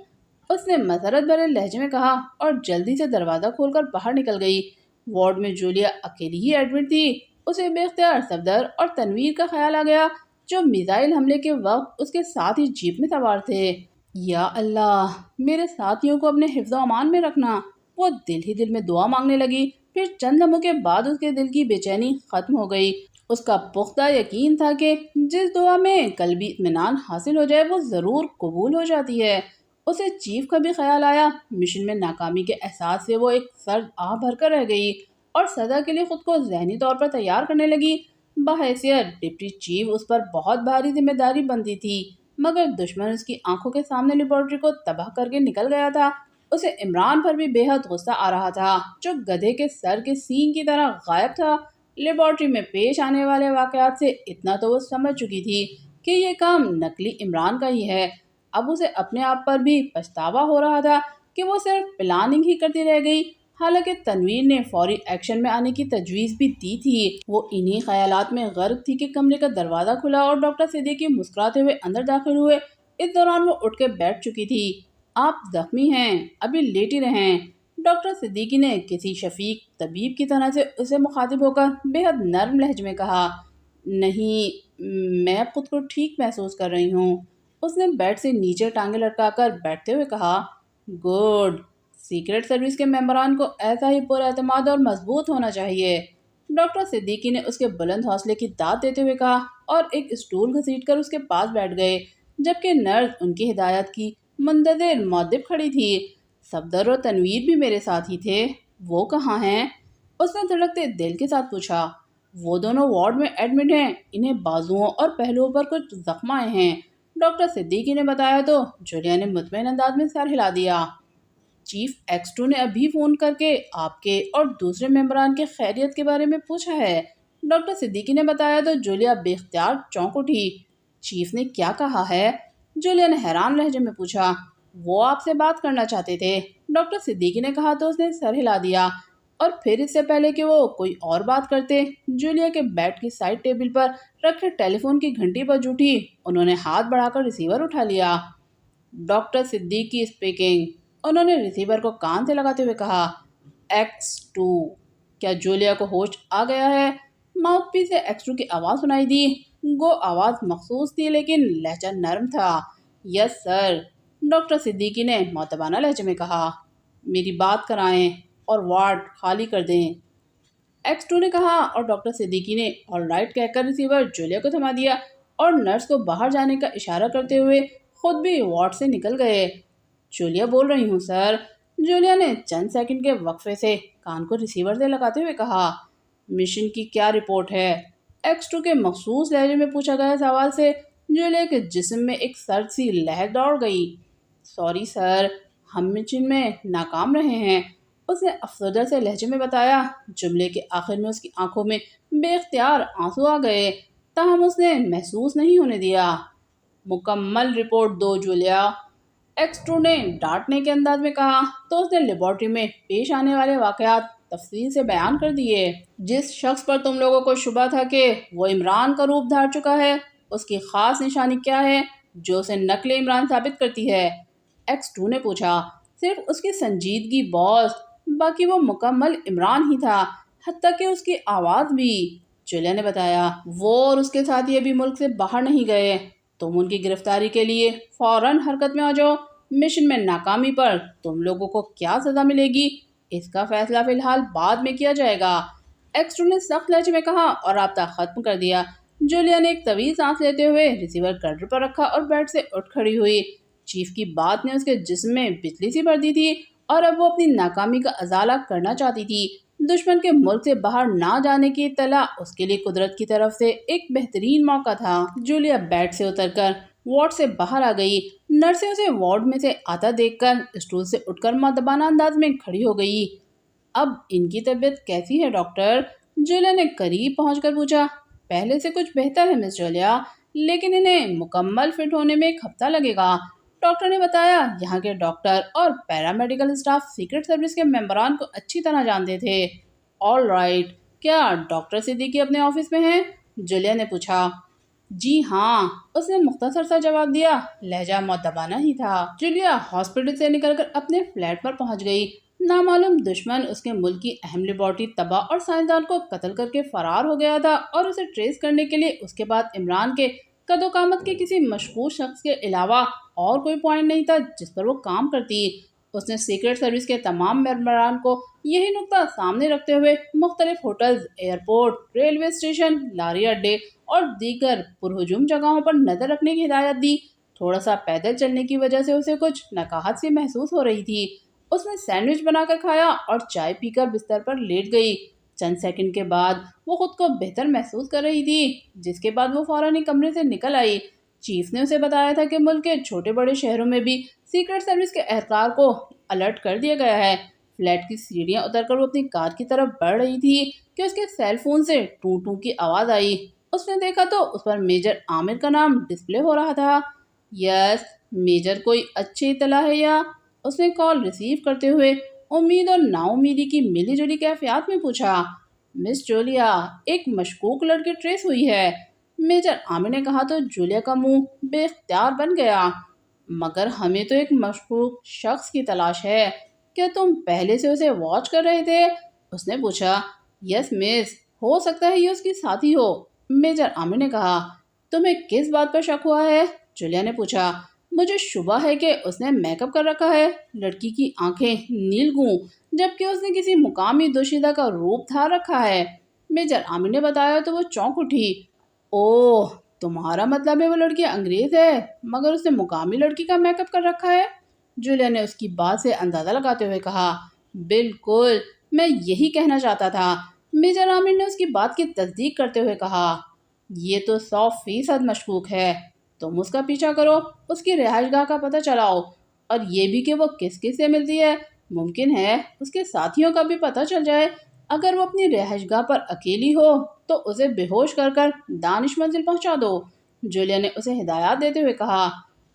اس نے مسرت بھرے لہجے میں کہا اور جلدی سے دروازہ کھول کر باہر نکل گئی۔ وارڈ میں جولیا اکیلی ہی ایڈمٹ تھی۔ اسے بے اختیار صفدر اور تنویر کا خیال آ گیا۔ جو میزائل حملے کے وقت اس کے ساتھ ہی جیپ میں سوار تھے۔ یا اللہ، میرے ساتھیوں کو اپنے حفظ و امان میں رکھنا۔ وہ دل ہی دل میں دعا مانگنے لگی۔ پھر چند لمحوں کے بعد اس کے دل کی بے چینی ختم ہو گئی۔ اس کا پختہ یقین تھا کہ جس دعا میں قلبی اطمینان حاصل ہو جائے وہ ضرور قبول ہو جاتی ہے۔ اسے چیف کا بھی خیال آیا۔ مشن میں ناکامی کے احساس سے وہ ایک سرد آہ بھر کر رہ گئی اور سزا کے لیے خود کو ذہنی طور پر تیار کرنے لگی۔ بحیثیت ڈپٹی چیف اس پر بہت بھاری ذمہ داری بنتی تھی، مگر دشمن اس کی آنکھوں کے سامنے لیبارٹری کو تباہ کر کے نکل گیا تھا۔ اسے عمران پر بھی بے حد غصہ آ رہا تھا، جو گدھے کے سر کے سینگ کی طرح غائب تھا۔ لیبارٹری میں پیش آنے والے واقعات سے اتنا تو وہ سمجھ چکی تھی کہ یہ کام نقلی عمران کا ہی ہے۔ اب اسے اپنے آپ پر بھی پچھتاوا ہو رہا تھا کہ وہ صرف پلاننگ ہی کرتی رہ گئی، حالانکہ تنویر نے فوری ایکشن میں آنے کی تجویز بھی دی تھی۔ وہ انہی خیالات میں غرق تھی کہ کمرے کا دروازہ کھلا اور ڈاکٹر صدیقی مسکراتے ہوئے اندر داخل ہوئے۔ اس دوران وہ اٹھ کے بیٹھ چکی تھی۔ آپ زخمی ہیں، ابھی لیٹی رہیں، ڈاکٹر صدیقی نے کسی شفیق طبیب کی طرح سے اسے مخاطب ہو کر بے حد نرم لہجے میں کہا۔ نہیں، میں اب خود کو ٹھیک محسوس کر رہی ہوں، اس نے بیڈ سے نیچے ٹانگیں لٹکا کر بیٹھتے ہوئے کہا۔ گڈ، سیکرٹ سروس کے ممبران کو ایسا ہی پر اعتماد اور مضبوط ہونا چاہیے، ڈاکٹر صدیقی نے اس کے بلند حوصلے کی داد دیتے ہوئے کہا اور ایک اسٹول گھسیٹ کر اس کے پاس بیٹھ گئے، جبکہ نرس ان کی ہدایت کی منتظر مؤدب کھڑی تھی۔ صفدر اور تنویر بھی میرے ساتھ ہی تھے، وہ کہاں ہیں؟ اس نے دھڑکتے دل کے ساتھ پوچھا۔ وہ دونوں وارڈ میں ایڈمٹ ہیں، انہیں بازوؤں اور پہلوؤں پر کچھ زخم آئے ہیں، ڈاکٹر صدیقی نے بتایا تو جولیا نے مطمئن انداز میں سر ہلا دیا۔ چیف ایکس2 نے ابھی فون کر کے آپ کے اور دوسرے ممبران کے خیریت کے بارے میں پوچھا ہے، ڈاکٹر صدیقی نے بتایا تو جولیا بے اختیار چونک اٹھی۔ چیف نے کیا کہا ہے؟ جولیا نے حیران لہجے میں پوچھا۔ وہ آپ سے بات کرنا چاہتے تھے، ڈاکٹر صدیقی نے کہا تو اس نے سر ہلا دیا، اور پھر اس سے پہلے کہ وہ کوئی اور بات کرتے، جولیا کے بیڈ کی سائڈ ٹیبل پر رکھے ٹیلی فون کی گھنٹی بج اٹھی۔ انہوں نے ہاتھ بڑھا کر ریسیور اٹھا لیا۔ ڈاکٹر صدیقی اسپیکنگ، انہوں نے ریسیور کو کان سے لگاتے ہوئے کہا۔ ایکس2، کیا جولیا کو ہوش آ گیا ہے؟ ماؤتھ پیس سے ایکس2 کی آواز سنائی دی۔ گو آواز مخصوص تھی لیکن لہجہ نرم تھا۔ یس سر، ڈاکٹر صدیقی نے معتبانہ لہجے میں کہا۔ میری بات کرائیں اور وارڈ خالی کر دیں، ایکس2 نے کہا، اور ڈاکٹر صدیقی نے آل رائٹ کہہ کر ریسیور جولیا کو تھما دیا اور نرس کو باہر جانے کا اشارہ کرتے ہوئے خود بھی وارڈ سے نکل گئے۔ جولیا بول رہی ہوں سر، جولیا نے چند سیکنڈ کے وقفے سے کان کو ریسیور سے لگاتے ہوئے کہا۔ مشن کی کیا رپورٹ ہے؟ ایکس2 کے مخصوص لہجے میں پوچھا گیا سوال سے جولیا کے جسم میں ایک سرد سی لہر دوڑ گئی۔ سوری سر، ہم مشن میں ناکام رہے ہیں، اس نے افسردہ سے لہجے میں بتایا۔ جملے کے آخر میں اس کی آنکھوں میں بے اختیار آنسو آ گئے، تاہم اس نے محسوس نہیں ہونے دیا۔ مکمل رپورٹ دو جولیا، ایکس2 نے ڈانٹنے کے انداز میں کہا تو اس نے لیبارٹری میں پیش آنے والے واقعات تفصیل سے بیان کر دیے۔ جس شخص پر تم لوگوں کو شبہ تھا کہ وہ عمران کا روپ دھار چکا ہے، اس کی خاص نشانی کیا ہے جو اسے نقل عمران ثابت کرتی ہے؟ ایکس2 نے پوچھا۔ صرف اس کی سنجیدگی باس، باقی وہ مکمل عمران ہی تھا، حتیٰ کہ اس کی آواز بھی، جولیا نے بتایا۔ وہ اور اس کے ساتھی ابھی ملک سے باہر نہیں گئے، تم ان کی گرفتاری کے لیے فوراً حرکت میں آ جاؤ۔ مشن میں ناکامی پر تم لوگوں کو کیا سزا ملے گی، اس کا فیصلہ فی الحال بعد میں کیا جائے گا، ایکس2 نے سخت لہجے میں کہا اور رابطہ ختم کر دیا۔ جولیا نے ایک طویل سانس لیتے ہوئے ریسیور گردر پر رکھا اور بیڈ سے اٹھ کھڑی ہوئی۔ چیف کی بات نے اس کے جسم میں بجلی سی بھر دی تھی اور اب وہ اپنی ناکامی کا ازالہ کرنا چاہتی تھی۔ دشمن کے ملک سے باہر نہ جانے کی اطلاع اس کے لیے قدرت کی طرف سے ایک بہترین موقع تھا۔ جولیا بیڈ سے اتر کر وارڈ سے باہر آ گئی۔ نرسیں اسے وارڈ میں سے آتا دیکھ کر اسٹول سے اٹھ کر مؤدبانہ انداز میں کھڑی ہو گئی۔ اب ان کی طبیعت کیسی ہے ڈاکٹر؟ جولیا نے قریب پہنچ کر پوچھا۔ پہلے سے کچھ بہتر ہے مس جولیا، لیکن انہیں مکمل فٹ ہونے میں ایک ہفتہ لگے گا، ڈاکٹر نے بتایا۔ یہاں کے ڈاکٹر اور پیرامیڈیکل اسٹاف سیکرٹ سروس کے ممبران کو اچھی طرح جانتے تھے۔ آل رائٹ، کیا ڈاکٹر صدیقی اپنے آفس میں ہیں؟ جولیا نے پوچھا۔ جی ہاں، اس نے مختصر سا جواب دیا، لہجہ مؤدبانہ ہی تھا۔ جولیا ہاسپٹل سے نکل کر اپنے فلیٹ پر پہنچ گئی۔ نامعلوم دشمن اس کے ملک کی اہم لیبارٹری تباہ اور سائنسدان کو قتل کر کے فرار ہو گیا تھا اور اسے ٹریس کرنے کے لیے اس کے بعد عمران کے قد و قامت کے کسی مشہور شخص کے علاوہ اور کوئی پوائنٹ نہیں تھا جس پر وہ کام کرتی۔ اس نے سیکرٹ سروس کے تمام ممبران کو یہی نقطہ سامنے رکھتے ہوئے مختلف ہوٹلز، ایئرپورٹ، ریلوے اسٹیشن، لاری اڈے اور دیگر پرہجوم جگہوں پر نظر رکھنے کی ہدایت دی۔ تھوڑا سا پیدل چلنے کی وجہ سے اسے کچھ نقاہت سی محسوس ہو رہی تھی۔ اس نے سینڈوچ بنا کر کھایا اور چائے پی کر بستر پر لیٹ گئی۔ چند سیکنڈ کے بعد وہ خود کو بہتر محسوس کر رہی تھی، جس کے بعد وہ فوراً ہی کمرے سے نکل آئی۔ چیف نے اسے بتایا تھا کہ ملک کے چھوٹے بڑے شہروں میں بھی سیکرٹ سروس کے اہلکار کو الرٹ کر دیا گیا ہے۔ فلیٹ کی سیڑھیاں اتر کر وہ اپنی کار کی طرف بڑھ رہی تھی کہ اس کے سیل فون سے ٹوں ٹوں کی آواز آئی۔ اس نے دیکھا تو اس پر میجر عامر کا نام ڈسپلے ہو رہا تھا۔ یس میجر، کوئی اچھی اطلاع ہے یا؟ اس نے کال ریسیو کرتے ہوئے امید اور نا امیدی کی ملی جلی کیفیات میں پوچھا۔ مس جولیا، ایک مشکوک لڑکی ٹریس ہوئی ہے، میجر عامر نے کہا تو جولیا کا منہ بے اختیار بن گیا۔ مگر ہمیں تو ایک مشکوک شخص کی تلاش ہے، کیا تم پہلے سے اسے واچ کر رہے تھے؟ اس نے پوچھا۔ یس مس، ہو سکتا ہے یہ اس کی ساتھی ہو، میجر عامر نے کہا۔ تمہیں کس بات پر شک ہوا ہے؟ جولیا نے پوچھا۔ مجھے شبہ ہے کہ اس نے میک اپ کر رکھا ہے۔ لڑکی کی آنکھیں نیل گوں جبکہ اس نے کسی مقامی دوشیزہ کا روپ دھار رکھا ہے، میجر عامر نے بتایا تو وہ چونک اٹھی۔ اوہ، تمہارا مطلب ہے وہ لڑکی انگریز ہے مگر اس نے مقامی لڑکی کا میک اپ کر رکھا ہے؟ جولیا نے اس کی بات سے اندازہ لگاتے ہوئے کہا۔ بالکل، میں یہی کہنا چاہتا تھا، میجر عامر نے اس کی بات کی تصدیق کرتے ہوئے کہا۔ یہ تو 100% مشکوک ہے۔ تم اس کا پیچھا کرو، اس کی رہائش گاہ کا پتہ چلاؤ، اور یہ بھی کہ وہ کس کس سے ملتی ہے۔ ممکن ہے اس کے ساتھیوں کا بھی پتہ چل جائے۔ اگر وہ اپنی رہائش گاہ پر اکیلی ہو تو اسے بے ہوش کر کر دانش منزل پہنچا دو، جولیا نے اسے ہدایات دیتے ہوئے کہا۔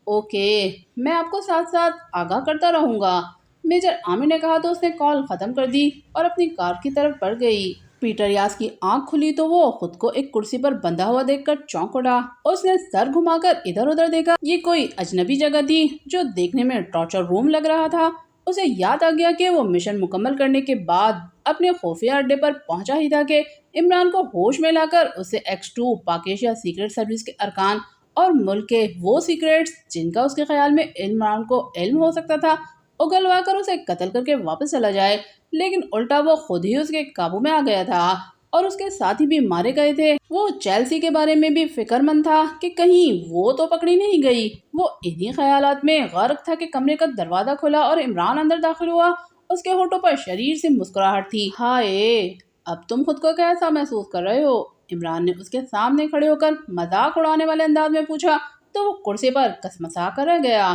اوکے، میں آپ کو ساتھ ساتھ آگاہ کرتا رہوں گا، میجر عامر نے کہا تو اس نے کال ختم کر دی اور اپنی کار کی طرف بڑھ گئی۔ پیٹر یاس کی آنکھ کھلی تو وہ خود کو ایک کرسی پر بندھا ہوا دیکھ کر چونک اٹھا۔ اس نے سر گھما کر ادھر ادھر دیکھا۔ یہ کوئی اجنبی جگہ تھی جو دیکھنے میں ٹارچر روم لگ رہا تھا۔ اسے یاد آ گیا کہ وہ مشن مکمل کرنے کے بعد اپنے خفیہ اڈے پر پہنچا ہی تھا کہ عمران کو ہوش میں لا کر اسے X2 پاک ایشیا سیکرٹ سروس کے ارکان اور ملک کے وہ سیکرٹس جن کا اس کے خیال میں عمران کو علم ہو سکتا تھا اگلوا کر اسے قتل کر کے واپس چلا جائے، لیکن الٹا وہ خود ہی اس کے قابو میں آ گیا تھا اور اس کے ساتھی بھی مارے گئے تھے۔ وہ چیلسی کے بارے میں بھی فکر مند تھا کہ کہیں وہ تو پکڑی نہیں گئی۔ وہ انہی خیالات میں غرق تھا کہ کمرے کا دروازہ کھلا اور عمران اندر داخل ہوا۔ اس کے ہونٹوں پر شریر سے مسکراہٹ تھی۔ ہائے، اب تم خود کو کیسا محسوس کر رہے ہو؟ عمران نے اس کے سامنے کھڑے ہو کر مذاق اڑانے والے انداز میں پوچھا تو وہ کرسی پر کسمسا کر رہ گیا۔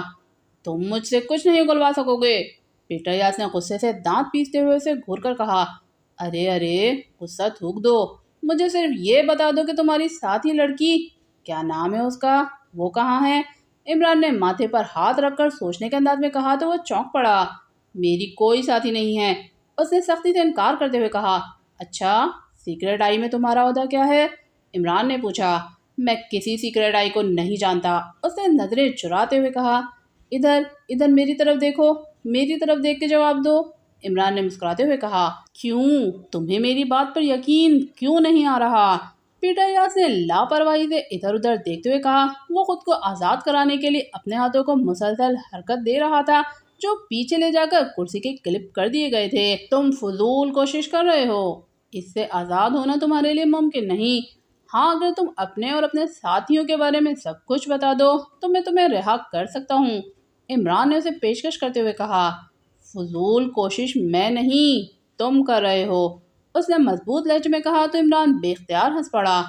تم مجھ سے کچھ نہیں اگلوا سکو گے، پیٹر یاس نے غصے سے دانت پیستے ہوئے اسے گھور کر کہا۔ ارے غصہ تھوک دو، مجھے صرف یہ بتا دو کہ تمہاری ساتھی لڑکی کیا نام ہے اس کا، وہ کہاں ہے؟ عمران نے ماتھے پر ہاتھ رکھ کر سوچنے کے انداز میں کہا تو وہ چونک پڑا۔ میری کوئی ساتھی نہیں ہے، اس نے سختی سے انکار کرتے ہوئے کہا۔ اچھا، سیکرٹ آئی میں تمہارا عہدہ کیا ہے؟ عمران نے پوچھا۔ میں کسی سیکرٹ آئی کو نہیں جانتا، اس نے نظریں چراتے ہوئے کہا۔ ادھر میری طرف دیکھو، میری طرف دیکھ کے جواب دو، عمران نے مسکراتے ہوئے کہا۔ کیوں؟ تمہیں میری بات پر یقین کیوں نہیں آ رہا؟ پیٹر یاس نے لاپرواہی سے ادھر ادھر دیکھتے ہوئے کہا۔ وہ خود کو آزاد کرانے کے لیے اپنے ہاتھوں کو مسلسل حرکت دے رہا تھا جو پیچھے لے جا کر کرسی کے کلپ کر دیے گئے تھے۔ تم فضول کوشش کر رہے ہو، اس سے آزاد ہونا تمہارے لیے ممکن نہیں۔ ہاں، اگر تم اپنے اور اپنے ساتھیوں کے بارے میں سب کچھ بتا دو تو میں تمہیں رہا کر سکتا ہوں، عمران نے اسے پیشکش کرتے ہوئے کہا۔ فضول کوشش میں نہیں، تم کر رہے ہو، اس نے مضبوط لہجے میں کہا تو عمران بے اختیار ہنس پڑا۔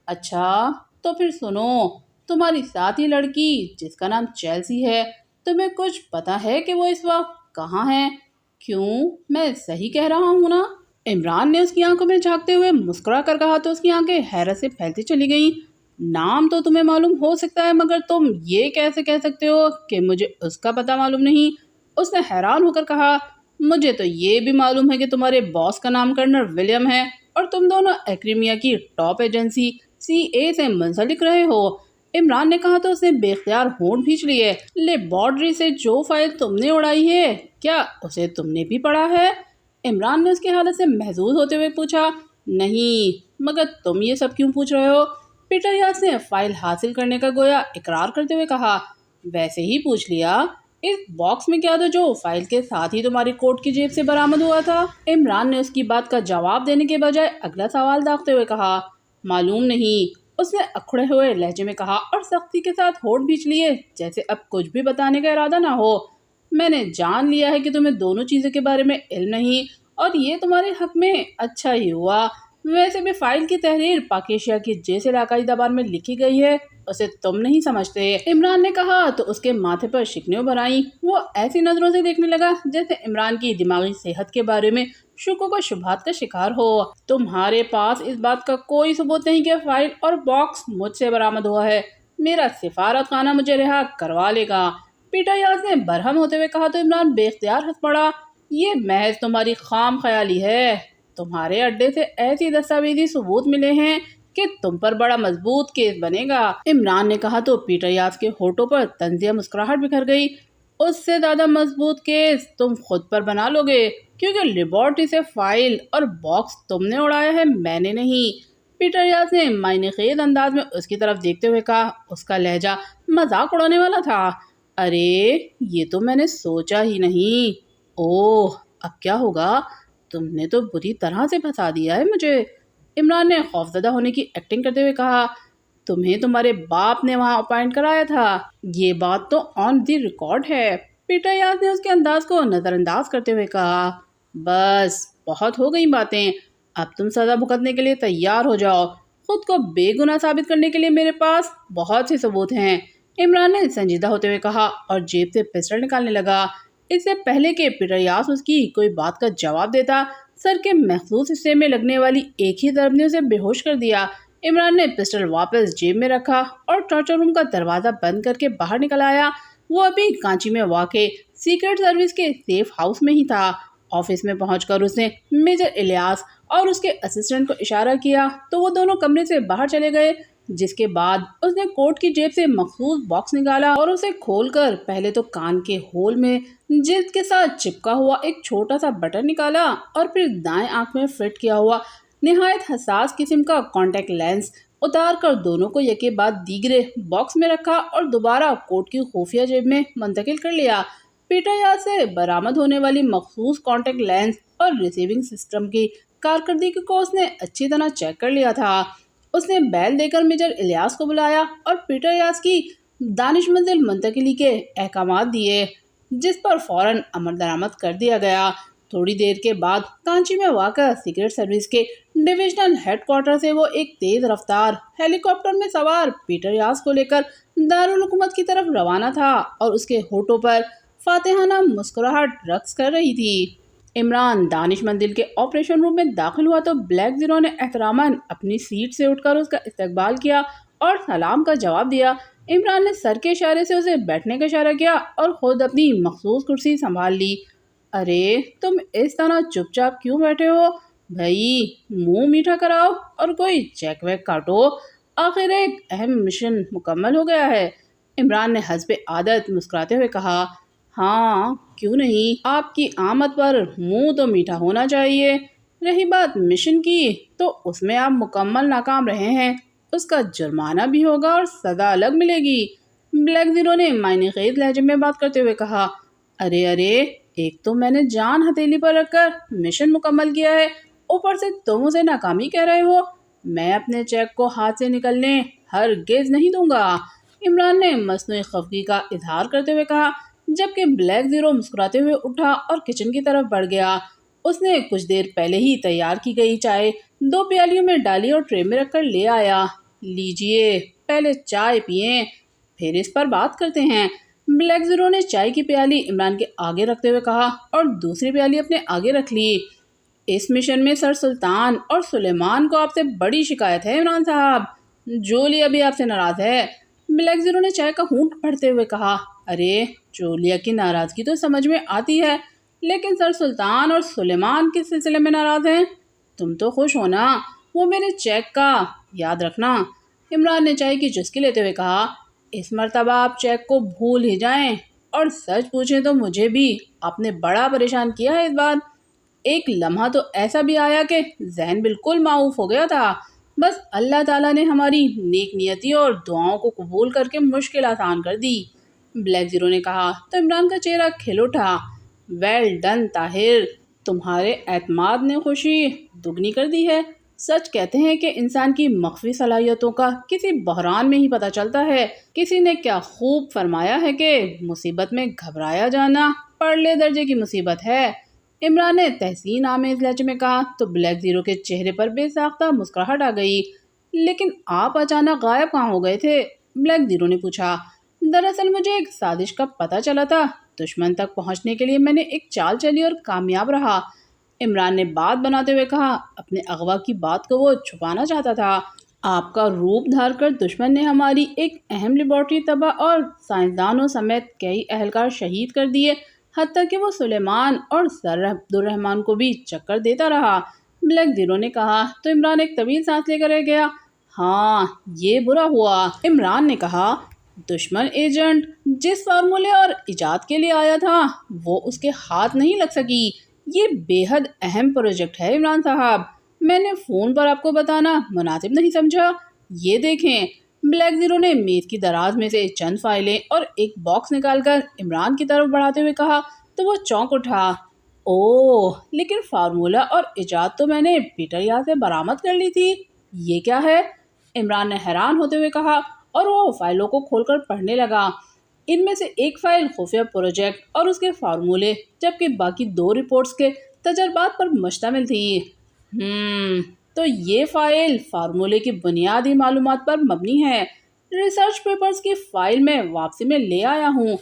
اچھا تو پھر سنو، تمہاری ساتھی لڑکی جس کا نام چیلسی ہے، تمہیں کچھ پتا ہے کہ وہ اس وقت کہاں ہے؟ کیوں، میں صحیح کہہ رہا ہوں نا؟ عمران نے اس کی آنکھوں میں جھانکتے ہوئے مسکرا کر کہا تو اس کی آنکھیں حیرت سے پھیلتی چلی گئیں۔ نام تو تمہیں معلوم ہو سکتا ہے مگر تم یہ کیسے کہہ سکتے ہو کہ مجھے اس کا پتہ معلوم نہیں؟ اس نے حیران ہو کر کہا۔ مجھے تو یہ بھی معلوم ہے کہ تمہارے باس کا نام کرنل ولیم ہے اور تم دونوں ایکریمیا کی ٹاپ ایجنسی CIA سے منسلک رہے ہو، عمران نے کہا تو اس نے بے اختیار ہونٹ بھینچ لیے۔ لیبارٹری سے جو فائل تم نے اڑائی ہے کیا اسے تم نے بھی پڑھا ہے؟ عمران نے اس کی حالت سے محظوظ ہوتے ہوئے پوچھا۔ نہیں، مگر تم یہ سب کیوں پوچھ رہے ہو؟ پیٹر یاس نے فائل حاصل کرنے کا گویا اقرار کرتے ہوئے کہا، ویسے ہی پوچھ لیا، اس باکس میں کیا تھا جو فائل کے ساتھ ہی تمہاری کوٹ کی جیب سے برآمد ہوا تھا؟ عمران نے اس کی بات کا جواب دینے کے بجائے اگلا سوال داغتے ہوئے کہا، معلوم نہیں، اس نے اکھڑے ہوئے لہجے میں کہا اور سختی کے ساتھ ہونٹ بھینچ لیے جیسے اب کچھ بھی بتانے کا ارادہ نہ ہو۔ میں نے جان لیا ہے کہ تمہیں دونوں چیزوں کے بارے میں علم نہیں، اور یہ تمہارے حق میں اچھا ہی ہوا۔ ویسے بھی فائل کی تحریر پاکیشیا کی جیسے علاقائی زبان میں لکھی گئی ہے، اسے تم نہیں سمجھتے، عمران نے کہا تو اس کے ماتھے پر شکنیں ابھر آئیں۔ وہ ایسی نظروں سے دیکھنے لگا جیسے عمران کی دماغی صحت کے بارے میں شکوک و شبہات کا شکار ہو۔ تمہارے پاس اس بات کا کوئی ثبوت نہیں کہ فائل اور باکس مجھ سے برآمد ہوا ہے، میرا سفارت خانہ مجھے رہا کروا لے گا، پیٹر یاس نے برہم ہوتے ہوئے کہا تو عمران بے اختیار ہنس پڑا۔ یہ محض تمہاری خام خیالی ہے، تمہارے اڈے سے ایسی دستاویزی ثبوت ملے ہیں کہ تم پر بڑا مضبوط کیس بنے گا، عمران نے کہا تو پیٹر یاس کے ہونٹوں پر طنزیہ مسکراہٹ بکھر گئی۔ اس سے زیادہ مضبوط کیس تم خود پر بنا لو گے، کیونکہ لیبارٹری سے فائل اور باکس تم نے اڑایا ہے، میں نے نہیں، پیٹر یاس نے معنی خیز انداز میں اس کی طرف دیکھتے ہوئے کہا، اس کا لہجہ مذاق اڑانے والا تھا۔ ارے یہ تو میں نے سوچا ہی نہیں، اوہ اب کیا ہوگا، تم نے تو بری طرح سے پھنسا دیا ہے مجھے، عمران نے خوفزدہ ہونے کی ایکٹنگ کرتے ہوئے کہا، تمہیں تمہارے باپ نے وہاں اپائنٹ کرایا تھا، یہ بات تو آن دی ریکارڈ ہے، پیٹر یاس نے اس کے انداز کو نظر انداز کرتے ہوئے کہا، بس بہت ہو گئی باتیں، اب تم سزا بھگتنے کے لیے تیار ہو جاؤ، خود کو بے گناہ ثابت کرنے کے لیے میرے پاس بہت سے ثبوت ہیں، عمران نے سنجیدہ ہوتے ہوئے کہا اور جیب سے پسٹل نکالنے لگا۔ اس سے پہلے کہ پیٹر یاس اس کی کوئی بات کا جواب دیتا، سر کے محسوس حصے میں لگنے والی ایک ہی ضرب نے اسے بے ہوش کر دیا۔ عمران نے پسٹل واپس جیب میں رکھا اور ٹارچر روم کا دروازہ بند کر کے باہر نکل آیا۔ وہ ابھی کانچی میں واقع سیکرٹ سروس کے سیف ہاؤس میں ہی تھا۔ آفس میں پہنچ کر اس نے میجر الیاس اور اس کے اسسٹنٹ کو اشارہ کیا تو وہ دونوں کمرے سے باہر چلے گئے، جس کے بعد اس نے کوٹ کی جیب سے مخصوص باکس نکالا اور اسے کھول کر پہلے تو کان کے ہول میں جلد کے ساتھ چپکا ہوا ایک چھوٹا سا بٹن نکالا اور پھر دائیں آنکھ میں فٹ کیا ہوا نہایت حساس قسم کا کانٹیکٹ لینس اتار کر دونوں کو یکے بعد دیگرے باکس میں رکھا اور دوبارہ کوٹ کی خفیہ جیب میں منتقل کر لیا۔ پیٹر یاس سے برآمد ہونے والی مخصوص کانٹیکٹ لینس اور ریسیونگ سسٹم کی کارکردگی کو اس نے اچھی طرح چیک کر لیا تھا۔ اس نے بیل دے کر میجر الیاس کو بلایا اور پیٹر یاس کی دانش منزل منتقلی کے احکامات دیے، جس پر فوراً عمل درآمد کر دیا گیا۔ تھوڑی دیر کے بعد کانچی میں واقع سیکرٹ سروس کے ڈویژنل ہیڈ کوارٹر سے وہ ایک تیز رفتار ہیلی کاپٹر میں سوار پیٹر یاس کو لے کر دارالحکومت کی طرف روانہ تھا اور اس کے ہونٹوں پر فاتحانہ مسکراہٹ رقص کر رہی تھی۔ عمران دانش منزل کے آپریشن روم میں داخل ہوا تو بلیک زیرو نے احتراماً اپنی سیٹ سے اٹھ کر اس کا استقبال کیا اور سلام کا جواب دیا۔ عمران نے سر کے اشارے سے اسے بیٹھنے کا اشارہ کیا اور خود اپنی مخصوص کرسی سنبھال لی۔ ارے تم اس طرح چپ چاپ کیوں بیٹھے ہو بھائی، منہ میٹھا کراؤ اور کوئی چیک ویک کاٹو، آخر ایک اہم مشن مکمل ہو گیا ہے، عمران نے حسب عادت مسکراتے ہوئے کہا۔ ہاں کیوں نہیں، آپ کی آمد پر منہ تو میٹھا ہونا چاہیے، رہی بات مشن کی تو اس میں آپ مکمل ناکام رہے ہیں، اس کا جرمانہ بھی ہوگا اور سزا الگ ملے گی، بلیک زیرو نے معنی خیز لہجے میں بات کرتے ہوئے کہا۔ ارے ایک تو میں نے جان ہتھیلی پر رکھ کر مشن مکمل کیا ہے، اوپر سے تم اسے ناکامی کہہ رہے ہو، میں اپنے چیک کو ہاتھ سے نکلنے ہرگز نہیں دوں گا، عمران نے مصنوعی خفگی کا اظہار کرتے ہوئے کہا، جبکہ بلیک زیرو مسکراتے ہوئے اٹھا اور کچن کی طرف بڑھ گیا۔ اس نے کچھ دیر پہلے ہی تیار کی گئی چائے 2 پیالیوں میں ڈالی اور ٹرے میں رکھ کر لے آیا۔ لیجئے پہلے چائے پئیں، پھر اس پر بات کرتے ہیں، بلیک زیرو نے چائے کی پیالی عمران کے آگے رکھتے ہوئے کہا اور دوسری پیالی اپنے آگے رکھ لی۔ اس مشن میں سر سلطان اور سلیمان کو آپ سے بڑی شکایت ہے عمران صاحب، جولیا بھی آپ سے ناراض ہے، بلیک زیرو نے چائے کا ہونٹ بھرتے ہوئے کہا۔ ارے جولیا کی ناراضگی تو سمجھ میں آتی ہے، لیکن سر سلطان اور سلیمان کس سلسلے میں ناراض ہیں؟ تم تو خوش ہونا، وہ میرے چیک کا یاد رکھنا، عمران نے چائے کی چسکی لیتے ہوئے کہا۔ اس مرتبہ آپ چیک کو بھول ہی جائیں، اور سچ پوچھیں تو مجھے بھی آپ نے بڑا پریشان کیا ہے اس بار، ایک لمحہ تو ایسا بھی آیا کہ ذہن بالکل معاف ہو گیا تھا، بس اللہ تعالیٰ نے ہماری نیک نیتی اور دعاؤں کو قبول کر کے مشکل آسان کر دی، بلیک زیرو نے کہا تو عمران کا چہرہ کھل اٹھا۔ ویل ڈن طاہر، تمہارے اعتماد نے خوشی دگنی کر دی ہے۔ سچ کہتے ہیں کہ انسان کی مخفی صلاحیتوں کا کسی بحران میں ہی پتہ چلتا ہے۔ کسی نے کیا خوب فرمایا ہے کہ مصیبت میں گھبرایا جانا پرلے درجے کی مصیبت ہے۔ عمران نے تحسین آمیز لہجے میں کہا تو بلیک زیرو کے چہرے پر بے ساختہ مسکراہٹ آ گئی۔ لیکن آپ اچانک غائب کہاں ہو گئے تھے؟ بلیک زیرو نے پوچھا۔ دراصل مجھے ایک سازش کا پتہ چلا تھا، دشمن تک پہنچنے کے لیے میں نے ایک چال چلی اور کامیاب رہا۔ عمران نے بات بناتے ہوئے کہا، اپنے اغوا کی بات کو وہ چھپانا چاہتا تھا۔ آپ کا روپ دھار کر دشمن نے ہماری ایک اہم لیبارٹری تباہ اور سائنسدانوں سمیت کئی اہلکار شہید کر دیے، حتیٰ کہ وہ سلیمان اور سر عبد الرحمن کو بھی چکر دیتا رہا۔ بلیک زیرو نے کہا تو عمران ایک طویل سانس لے کر رہ گیا۔ ہاں، یہ برا ہوا۔ عمران نے کہا، دشمن ایجنٹ جس فارمولے اور ایجاد کے لیے آیا تھا وہ اس کے ہاتھ نہیں لگ سکی۔ یہ بے حد اہم پروجیکٹ ہے عمران صاحب، میں نے فون پر آپ کو بتانا مناسب نہیں سمجھا۔ یہ دیکھیں، بلیک زیرو نے میز کی دراز میں سے چند فائلیں اور ایک باکس نکال کر عمران کی طرف بڑھاتے ہوئے کہا تو وہ چونک اٹھا۔ اوہ، لیکن فارمولہ اور ایجاد تو میں نے پیٹر یار سے برآمد کر لی تھی، یہ کیا ہے؟ عمران نے حیران ہوتے ہوئے کہا اور وہ فائلوں کو کھول کر پڑھنے لگا۔ ان میں سے ایک فائل خفیہ پروجیکٹ اور اس کے فارمولے، جبکہ باقی دو رپورٹس کے تجربات پر مشتمل تھی۔ تو یہ فائل فارمولے کی بنیادی معلومات پر مبنی ہے۔ ریسرچ پیپرز کی فائل میں واپسی میں لے آیا ہوں۔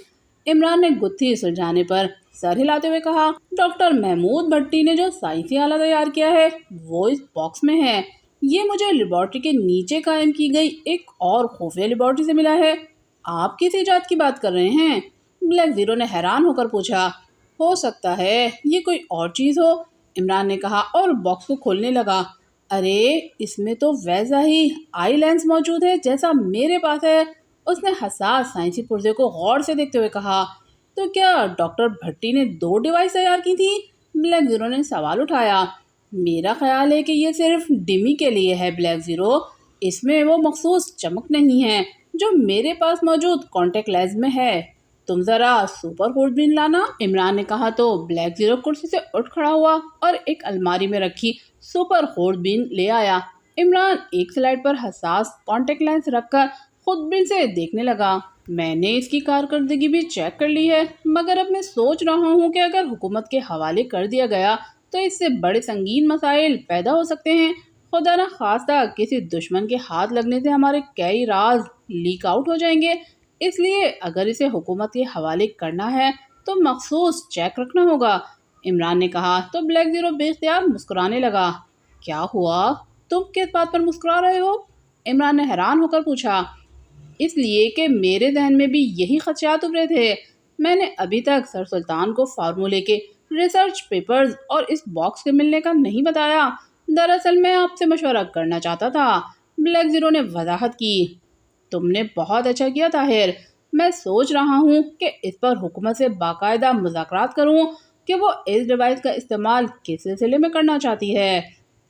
عمران نے گتھی سلجھانے پر سر ہلاتے ہوئے کہا، ڈاکٹر محمود بھٹی نے جو سائنسی آلہ تیار کیا ہے وہ اس باکس میں ہے۔ یہ مجھے لیبارٹری کے نیچے قائم کی گئی ایک اور خفیہ لیبارٹری سے ملا ہے۔ آپ کس ایجاد کی بات کر رہے ہیں؟ بلیک زیرو نے حیران ہو کر پوچھا۔ ہو سکتا ہے یہ کوئی اور چیز ہو، عمران نے کہا اور باکس کو کھولنے لگا۔ ارے، اس میں تو ویسا ہی آئی لینس موجود ہے جیسا میرے پاس ہے۔ اس نے حساس سائنسی پرزے کو غور سے دیکھتے ہوئے کہا، تو کیا ڈاکٹر بھٹی نے دو ڈیوائس تیار کی تھی؟ بلیک زیرو نے سوال اٹھایا۔ میرا خیال ہے کہ یہ صرف ڈمی کے لیے ہے بلیک زیرو، اس میں وہ مخصوص چمک نہیں ہے جو میرے پاس موجود کانٹیکٹ لینس میں ہے۔ تم ذرا سپر خوردبین لانا، عمران نے کہا تو بلیک زیرو کرسی سے اٹھ کھڑا ہوا اور ایک الماری میں رکھی سپر خوردبین لے آیا۔ عمران ایک سلائیڈ پر حساس کانٹیکٹ لینس رکھ کر خودبین سے دیکھنے لگا۔ میں نے اس کی کارکردگی بھی چیک کر لی ہے، مگر اب میں سوچ رہا ہوں کہ اگر حکومت کے حوالے کر دیا گیا تو اس سے بڑے سنگین مسائل پیدا ہو سکتے ہیں۔ خدا نہ خواستہ کسی دشمن کے ہاتھ لگنے سے ہمارے کئی راز لیک آؤٹ ہو جائیں گے، اس لیے اگر اسے حکومت کے حوالے کرنا ہے تو مخصوص چیک رکھنا ہوگا، عمران نے کہا تو بلیک زیرو بے اختیار مسکرانے لگا۔ کیا ہوا؟ تم کس بات پر مسکرا رہے ہو؟ عمران نے حیران ہو کر پوچھا۔ اس لیے کہ میرے ذہن میں بھی یہی خدشات ابھرے تھے۔ میں نے ابھی تک سر سلطان کو فارمولے کے ریسرچ پیپرز اور اس باکس کے ملنے کا نہیں بتایا۔ دراصل میں آپ سے مشورہ کرنا چاہتا تھا، بلیک زیرو نے وضاحت کی۔ تم نے بہت اچھا کیا طاہر، میں سوچ رہا ہوں کہ اس پر حکومت سے باقاعدہ مذاکرات کروں کہ وہ اس ڈیوائس کا استعمال کس سلسلے میں کرنا چاہتی ہے۔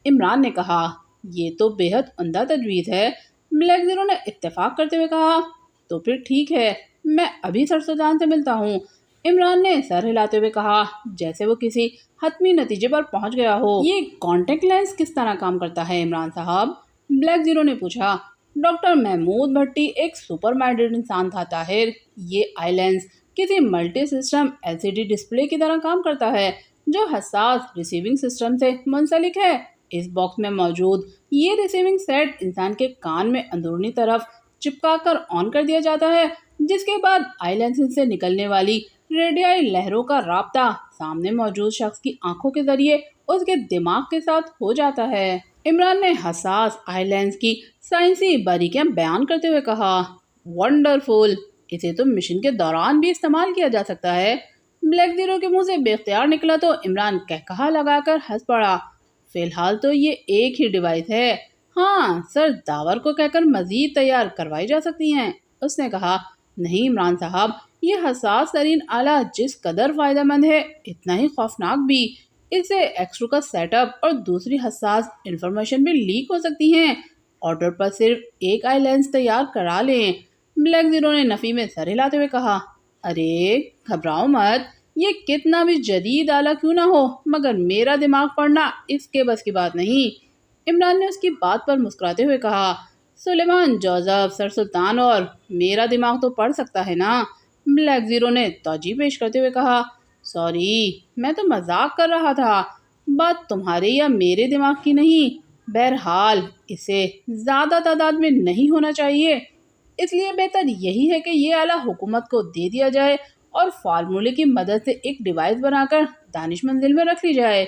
عمران نے کہا، یہ تو بے حد عمدہ تجویز ہے۔ بلیک زیرو نے اتفاق کرتے ہوئے کہا، تو پھر ٹھیک ہے، میں ابھی سر سلطان سے ملتا ہوں۔ عمران نے سر ہلاتے ہوئے کہا جیسے وہ کسی حتمی نتیجے پر پہنچ گیا ہو۔ یہ کانٹیکٹ لینس کس طرح کام کرتا ہے عمران صاحب؟ بلیک زیرو نے پوچھا۔ ڈاکٹر محمود بھٹی ایک سپر مائنڈڈ انسان تھا طاہر۔ یہ آئی لینس کسی ملٹی سسٹم LCD ڈسپلے کی طرح کام کرتا ہے جو حساس ریسیونگ سسٹم سے منسلک ہے۔ اس باکس میں موجود یہ ریسیونگ سیٹ انسان کے کان میں اندرونی طرف چپکا کر آن کر دیا جاتا ہے، جس کے بعد آئی لینس سے نکلنے والی ریڈیائی لہروں کا رابطہ سامنے موجود شخص کی آنکھوں کے ذریعے اس کے دماغ کے ساتھ ہو جاتا ہے۔ عمران نے حساس آئی لینس کی سائنسی باریکیاں بیان کرتے ہوئے کہا، ونڈرفل، اسے تو مشن کے دوران بھی استعمال کیا جا سکتا ہے۔ بلیک زیرو کے منہ سے بے اختیار نکلا تو عمران کہکہا لگا کر ہنس پڑا۔ فی الحال تو یہ ایک ہی ڈیوائس ہے، ہاں سر داور کو کہہ کر مزید تیار کروائی جا سکتی ہیں۔ اس نے کہا، نہیں عمران صاحب، یہ حساس ترین آلہ جس قدر فائدہ مند ہے اتنا ہی خوفناک بھی۔ اس سے ایکسٹرو کا سیٹ اپ اور دوسری حساس انفارمیشن بھی لیک ہو سکتی ہیں۔ آرڈر پر صرف ایک آئی لینس تیار کرا لیں۔ بلیک زیرو نے نفی میں سر ہلاتے ہوئے کہا، ارے گھبراؤ مت، یہ کتنا بھی جدید آلہ کیوں نہ ہو مگر میرا دماغ پڑھنا اس کے بس کی بات نہیں۔ عمران نے اس کی بات پر مسکراتے ہوئے کہا، سلیمان جوزف سر سلطان اور میرا دماغ تو پڑھ سکتا ہے نا؟ بلیک زیرو نے توجہ پیش کرتے ہوئے کہا، سوری، میں تو مذاق کر رہا تھا، بات تمہارے یا میرے دماغ کی نہیں۔ بہرحال اسے زیادہ تعداد میں نہیں ہونا چاہیے، اس لیے بہتر یہی ہے کہ یہ آلہ حکومت کو دے دیا جائے اور فارمولے کی مدد سے ایک ڈیوائس بنا کر دانش منزل میں رکھ لی جائے۔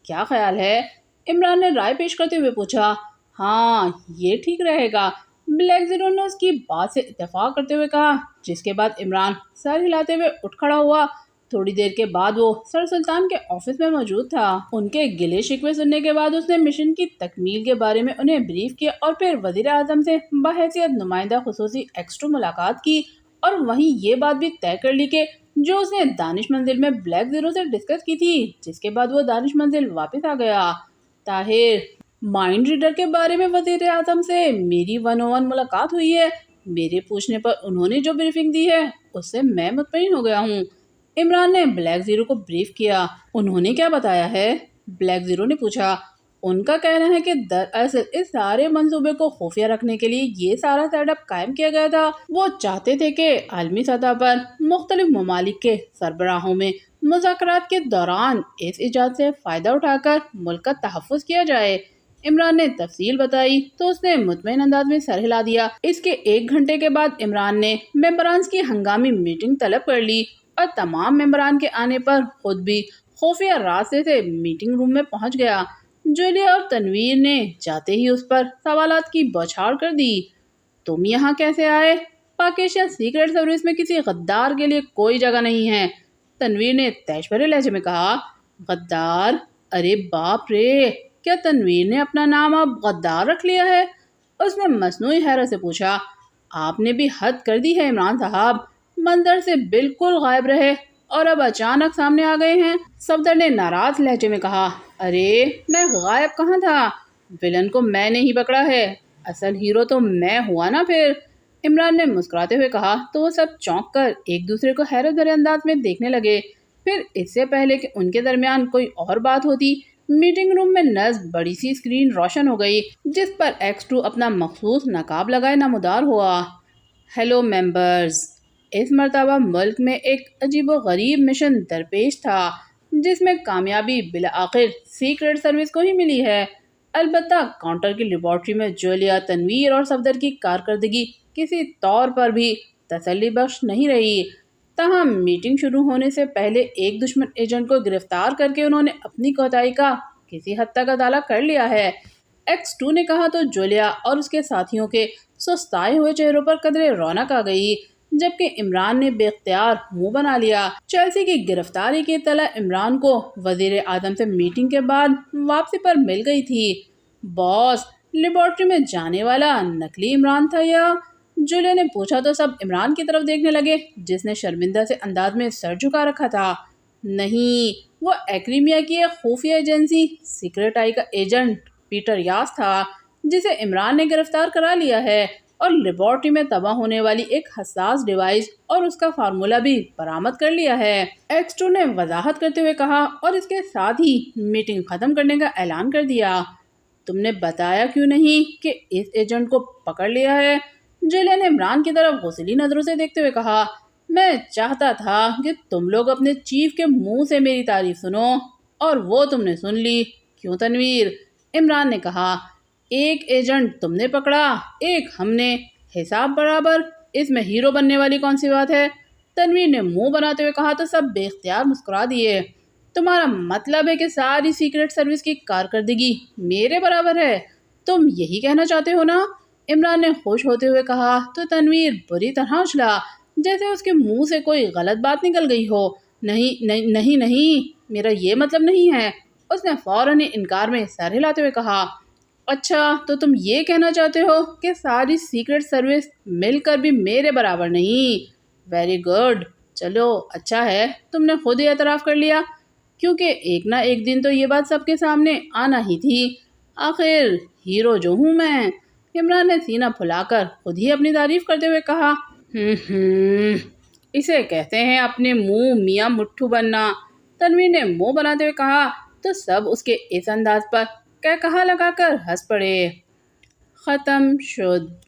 کیا خیال ہے؟ عمران نے رائے پیش کرتے ہوئے پوچھا۔ ہاں، یہ ٹھیک رہے گا، بلیک زیرو نے اس کی بات سے اتفاق کرتے ہوئے کہا، جس کے بعد عمران سر ہلاتے ہوئے اٹھ کھڑا ہوا۔ تھوڑی دیر کے بعد وہ سر سلطان کے آفس میں موجود تھا۔ ان کے گلے شکوے سننے کے بعد اس نے مشن کی تکمیل کے بارے میں انہیں بریف کیا اور پھر وزیر اعظم سے بحیثیت نمائندہ خصوصی ایکسٹرو ملاقات کی اور وہیں یہ بات بھی طے کر لی کہ جو اس نے دانش منزل میں بلیک زیرو سے ڈسکس کی تھی، جس کے بعد وہ دانش منزل واپس آ گیا۔ طاہر، مائنڈ ریڈر کے بارے میں وزیر اعظم سے میری 101 ملاقات ہوئی ہے۔ میرے پوچھنے پر انہوں نے جو بریفنگ دی ہے اس سے میں مطمئن ہو گیا ہوں۔ عمران نے بلیک زیرو کو بریف کیا۔ انہوں نے کیا بتایا ہے؟ بلیک زیرو نے پوچھا۔ ان کا کہنا ہے کہ دراصل اس سارے منصوبے کو خفیہ رکھنے کے لیے یہ سارا سیٹ اپ قائم کیا گیا تھا۔ وہ چاہتے تھے کہ عالمی سطح پر مختلف ممالک کے سربراہوں میں مذاکرات کے دوران اس ایجاد سے فائدہ اٹھا کر ملک کا تحفظ کیا جائے۔ عمران نے تفصیل بتائی تو اس نے مطمئن انداز میں سر ہلا دیا۔ اس کے 1 گھنٹے کے بعد عمران نے ممبران کی ہنگامی میٹنگ طلب کر لی اور تمام ممبران کے آنے پر خود بھی خفیہ راستے سے میٹنگ روم میں پہنچ گیا۔ جولیا اور تنویر نے جاتے ہی اس پر سوالات کی بوچھاڑ کر دی۔ تم یہاں کیسے آئے؟ پاکیشیا سیکرٹ سروس میں کسی غدار کے لیے کوئی جگہ نہیں ہے، تنویر نے تیش بھرے لہجے میں کہا۔ غدار؟ ارے باپ رے، کیا تنویر نے اپنا نام اب غدار رکھ لیا ہے؟ اس نے مصنوعی حیرت سے پوچھا۔ آپ نے بھی حد کر دی ہے عمران صاحب، منظر سے بالکل غائب رہے اور اب اچانک سامنے آ گئے ہیں۔ صفدر نے ناراض لہجے میں کہا، ارے میں غائب کہاں تھا؟ ولن کو میں نے ہی پکڑا ہے، اصل ہیرو تو میں ہوا نا پھر۔ عمران نے مسکراتے ہوئے کہا تو وہ سب چونک کر ایک دوسرے کو حیرت بھرے انداز میں دیکھنے لگے۔ پھر اس سے پہلے کہ ان کے درمیان کوئی اور بات ہوتی، میٹنگ روم میں نصب بڑی سی اسکرین روشن ہو گئی جس پر X2 اپنا مخصوص نقاب لگائے نمودار ہوا۔ ہیلو ممبرز، اس مرتبہ ملک میں ایک عجیب و غریب مشن درپیش تھا جس میں کامیابی بالآخر سیکرٹ سروس کو ہی ملی ہے۔ البتہ کاؤنٹر کی لیبارٹری میں جولیا، تنویر اور صفدر کی کارکردگی کسی طور پر بھی تسلی بخش نہیں رہی۔ تاہم میٹنگ شروع ہونے سے پہلے ایک دشمن ایجنٹ کو گرفتار کر کے انہوں نے اپنی کوتاہی کا کسی حد تک ازالہ کر لیا ہے۔ X2 نے کہا تو جولیا اور اس کے ساتھیوں کے سستائے ہوئے چہروں پر قدرے رونق آ گئی، جبکہ عمران نے بے اختیار منہ بنا لیا۔ چیلسی کی گرفتاری کی اطلاع عمران کو وزیر اعظم سے میٹنگ کے بعد واپسی پر مل گئی تھی۔ باس، لیبارٹری میں جانے والا نقلی عمران تھا یا؟ جولیا نے پوچھا تو سب عمران کی طرف دیکھنے لگے جس نے شرمندہ سے انداز میں سر جھکا رکھا تھا۔ نہیں، وہ ایکریمیا کی ایک خفیہ ایجنسی سیکرٹ آئی کا ایجنٹ پیٹر یاس تھا جسے عمران نے گرفتار کرا لیا ہے اور لیبارٹری میں تباہ ہونے والی ایک حساس ڈیوائس اور اس کا فارمولہ بھی برآمد کر لیا ہے۔ X2 نے وضاحت کرتے ہوئے کہا اور اس کے ساتھ ہی میٹنگ ختم کرنے کا اعلان کر دیا۔ تم نے بتایا کیوں نہیں کہ اس ایجنٹ کو پکڑ لیا ہے؟ جولیا نے عمران کی طرف غصیلی نظروں سے دیکھتے ہوئے کہا، میں چاہتا تھا کہ تم لوگ اپنے چیف کے منہ سے میری تعریف سنو اور وہ تم نے سن لی۔ کیوں تنویر؟ عمران نے کہا، ایک ایجنٹ تم نے پکڑا، ایک ہم نے، حساب برابر، اس میں ہیرو بننے والی کون سی بات ہے؟ تنویر نے منہ بناتے ہوئے کہا تو سب بے اختیار مسکرا دیے۔ تمہارا مطلب ہے کہ ساری سیکرٹ سروس کی کارکردگی میرے برابر ہے؟ تم یہی کہنا چاہتے ہو نا؟ عمران نے خوش ہوتے ہوئے کہا تو تنویر بری طرح اچھلا جیسے اس کے منہ سے کوئی غلط بات نکل گئی ہو۔ نہیں نہیں نہیں نہیں، میرا یہ مطلب نہیں ہے۔ اس نے فوراً انکار میں سر ہلاتے ہوئے کہا، اچھا تو تم یہ کہنا چاہتے ہو کہ ساری سیکرٹ سروس مل کر بھی میرے برابر نہیں؟ ویری گڈ، چلو اچھا ہے تم نے خود ہی اعتراف کر لیا، کیونکہ ایک نہ ایک دن تو یہ بات سب کے سامنے آنا ہی تھی۔ آخر ہیرو جو ہوں میں۔ عمران نے سینہ پھلا کر خود ہی اپنی تعریف کرتے ہوئے کہا، اسے کہتے ہیں اپنے منہ میاں مٹھو بننا۔ تنویر نے منہ بناتے ہوئے کہا تو سب اس کے اس انداز پر کہا لگا کر ہنس پڑے۔ ختم شد۔